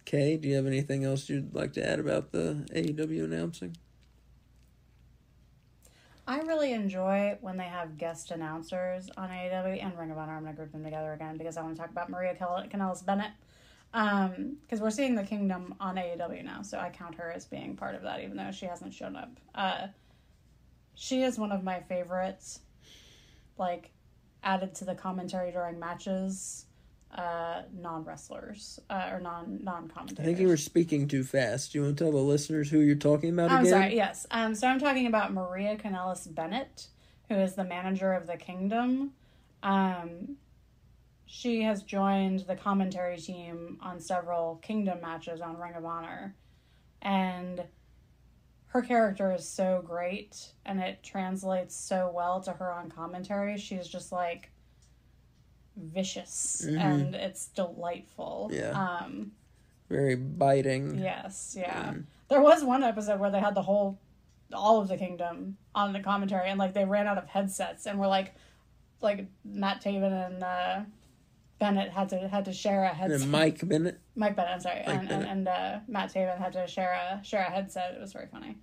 Kay, do you have anything else you'd like to add about the AEW announcing? I really enjoy when they have guest announcers on AEW and Ring of Honor. I'm going to group them together again because I want to talk about Maria Kanellis-Bennett. Because we're seeing the Kingdom on AEW now, so I count her as being part of that, even though she hasn't shown up. She is one of my favorites, added to the commentary during matches, non-wrestlers, or non-commentators. I think you were speaking too fast. Do you want to tell the listeners who you're talking about again? I'm sorry, yes. So I'm talking about Maria Kanellis-Bennett, who is the manager of the Kingdom. She has joined the commentary team on several Kingdom matches on Ring of Honor. And her character is so great, and it translates so well to her on commentary. She's just, vicious, and it's delightful. Yeah. Very biting. Yes, yeah. There was one episode where they had all of the Kingdom on the commentary, and, they ran out of headsets, and were, Matt Taven and, Bennett had to share a headset. And Mike Bennett, I'm sorry. And Matt Taven had to share a headset. It was very funny.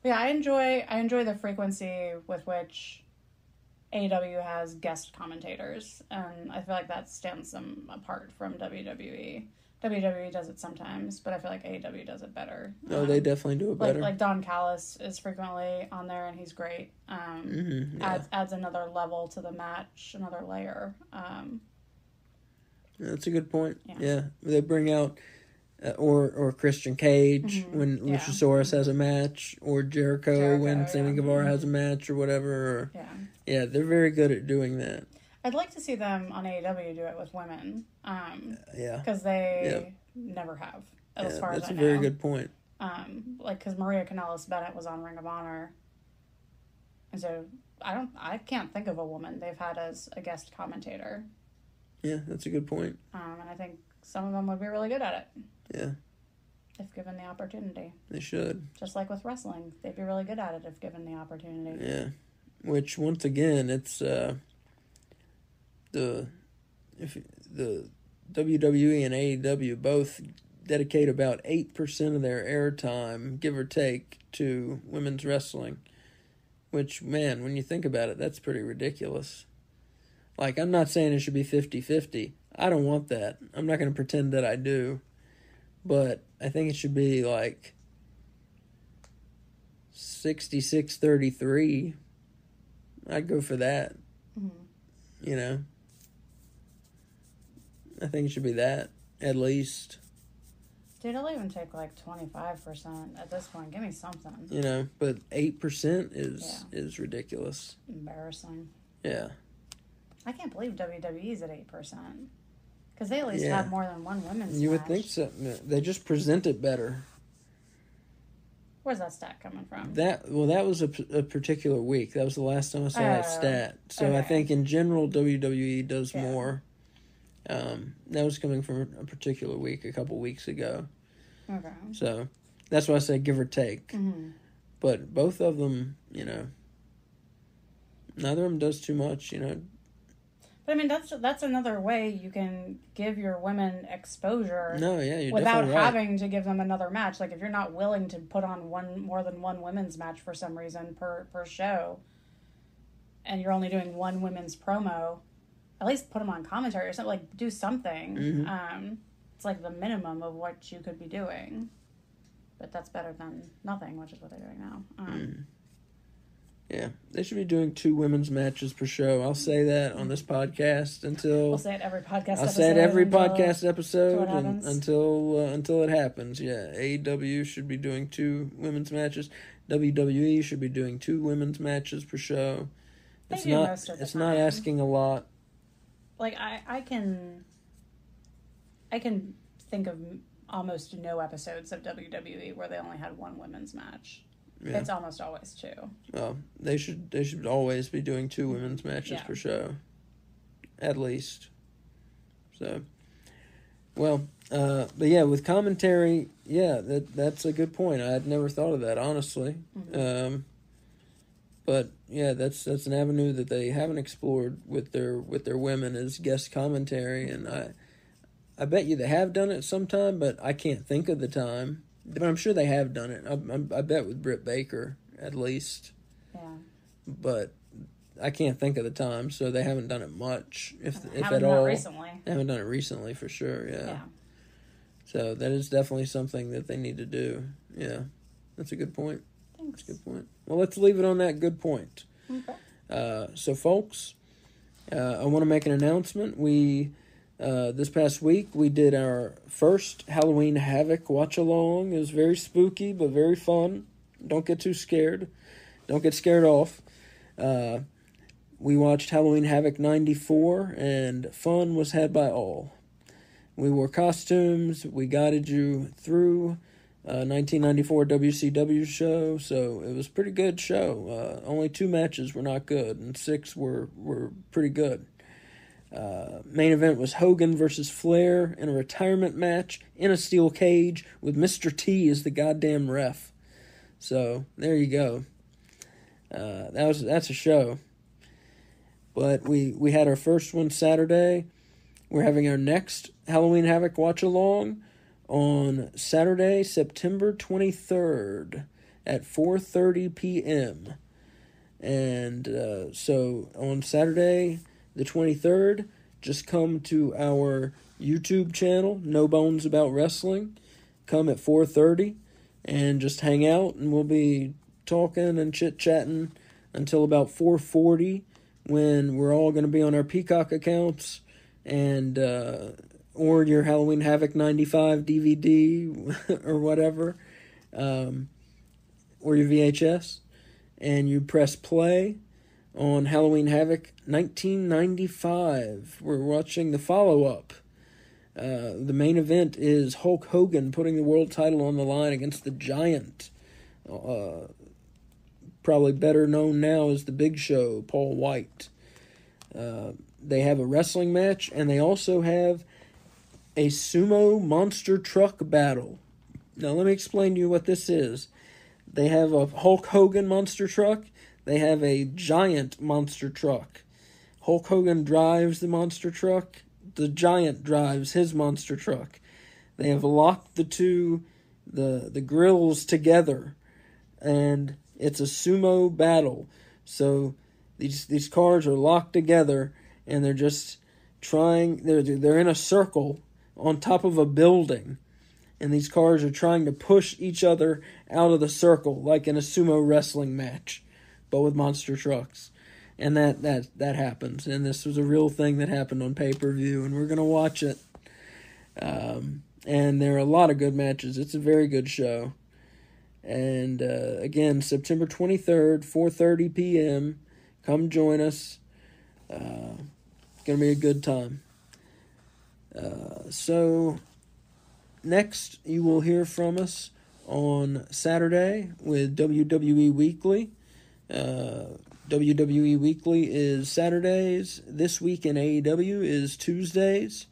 Yeah, I enjoy the frequency with which AEW has guest commentators, and I feel like that stands them apart from WWE. WWE does it sometimes, but I feel like AEW does it better. No, they definitely do it better. Like Don Callis is frequently on there, and he's great. Adds another level to the match, another layer. That's a good point. Yeah, they bring out or Christian Cage when Luchasaurus has a match, or Jericho when Sammy Guevara has a match, or whatever. Yeah, they're very good at doing that. I'd like to see them on AEW do it with women. Because they never have, as far as I know. That's a very good point. Because Maria Kanellis-Bennett was on Ring of Honor. And so, I can't think of a woman they've had as a guest commentator. Yeah, that's a good point. And I think some of them would be really good at it. Yeah. If given the opportunity. They should. Just like with wrestling. They'd be really good at it if given the opportunity. Yeah. Which, once again, it's the WWE and AEW both dedicate about 8% of their airtime, give or take, to women's wrestling. Which, man, when you think about it, that's pretty ridiculous. I'm not saying it should be 50-50. I don't want that. I'm not going to pretend that I do. But I think it should be 66-33. I'd go for that. I think it should be that, at least. Dude, it'll even take 25% at this point. Give me something. But 8% is ridiculous. Embarrassing. Yeah. I can't believe WWE's at 8%. Because they at least have more than one women's match. You would think so. They just present it better. Where's that stat coming from? That was a particular week. That was the last time I saw that stat. So I think in general WWE does more. That was coming from a particular week a couple weeks ago. Okay. So that's why I say give or take. But both of them, neither of them does too much. But I mean, that's another way you can give your women exposure. No, yeah, you're without definitely right. having to give them another match. Like if you're not willing to put on more than one women's match for some reason per show, and you're only doing one women's promo, at least put them on commentary or something. Like do something. Mm-hmm. It's like the minimum of what you could be doing, but that's better than nothing, which is what they're doing now. Yeah, they should be doing 2 women's matches per show. I'll say that on this podcast until... We'll say it every podcast episode. I'll say it every podcast episode until it happens. Yeah, AEW should be doing 2 women's matches. WWE should be doing 2 women's matches per show. It's not asking a lot. Like, I can think of almost no episodes of WWE where they only had one women's match. Yeah. It's almost always 2. Well, they should always be doing 2 women's matches per show, at least. So, well, but yeah, with commentary, yeah, that's a good point. I had never thought of that, honestly. Mm-hmm. But yeah, that's an avenue that they haven't explored with their women as guest commentary, and I bet you they have done it sometime, but I can't think of the time. But I'm sure they have done it. I bet with Britt Baker, at least. Yeah. But I can't think of the time, so they haven't done it much, if at all. Recently. They haven't done it recently, for sure, yeah. So that is definitely something that they need to do. Yeah. That's a good point. Thanks. That's a good point. Well, let's leave it on that good point. Okay. So, folks, I want to make an announcement. This past week, we did our first Halloween Havoc watch-along. It was very spooky, but very fun. Don't get too scared. Don't get scared off. We watched Halloween Havoc 94, and fun was had by all. We wore costumes. We guided you through 1994 WCW show, so it was a pretty good show. Only 2 matches were not good, and 6 were pretty good. Main event was Hogan versus Flair in a retirement match in a steel cage with Mr. T as the goddamn ref. So there you go. That's a show. But we had our first one Saturday. We're having our next Halloween Havoc watch along on Saturday, September 23rd at 4:30 p.m. And so on Saturday the 23rd, just come to our YouTube channel, No Bones About Wrestling. Come at 4:30 and just hang out, and we'll be talking and chit-chatting until about 4:40, when we're all going to be on our Peacock accounts and or your Halloween Havoc 95 DVD or whatever, or your VHS, and you press play on Halloween Havoc 1995. We're watching the follow-up. The main event is Hulk Hogan putting the world title on the line against the Giant, probably better known now as the Big Show, Paul White. They have a wrestling match, and they also have a sumo monster truck battle. Now, let me explain to you what this is. They have a Hulk Hogan monster truck. They have a Giant monster truck. Hulk Hogan drives the monster truck. The Giant drives his monster truck. They have locked the grills together, and it's a sumo battle. So these cars are locked together, and they're just trying. They're in a circle on top of a building, and these cars are trying to push each other out of the circle, like in a sumo wrestling match, but with monster trucks. And that happens. And this was a real thing that happened on pay-per-view, and we're going to watch it. And there are a lot of good matches. It's a very good show. And again, September 23rd, 4:30 p.m. Come join us. It's going to be a good time. So next you will hear from us on Saturday with WWE Weekly. WWE Weekly is Saturdays. This Week in AEW is Tuesdays.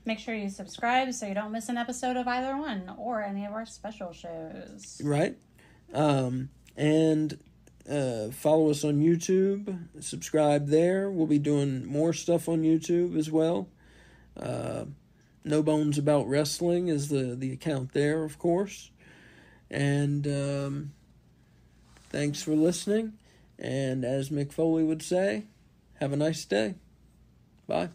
Make sure you subscribe so you don't miss an episode of either one or any of our special shows. Right. And Follow us on YouTube. Subscribe there. We'll be doing more stuff on YouTube as well. No Bones About Wrestling is the account there, of course. And thanks for listening. And as Mick Foley would say, have a nice day. Bye.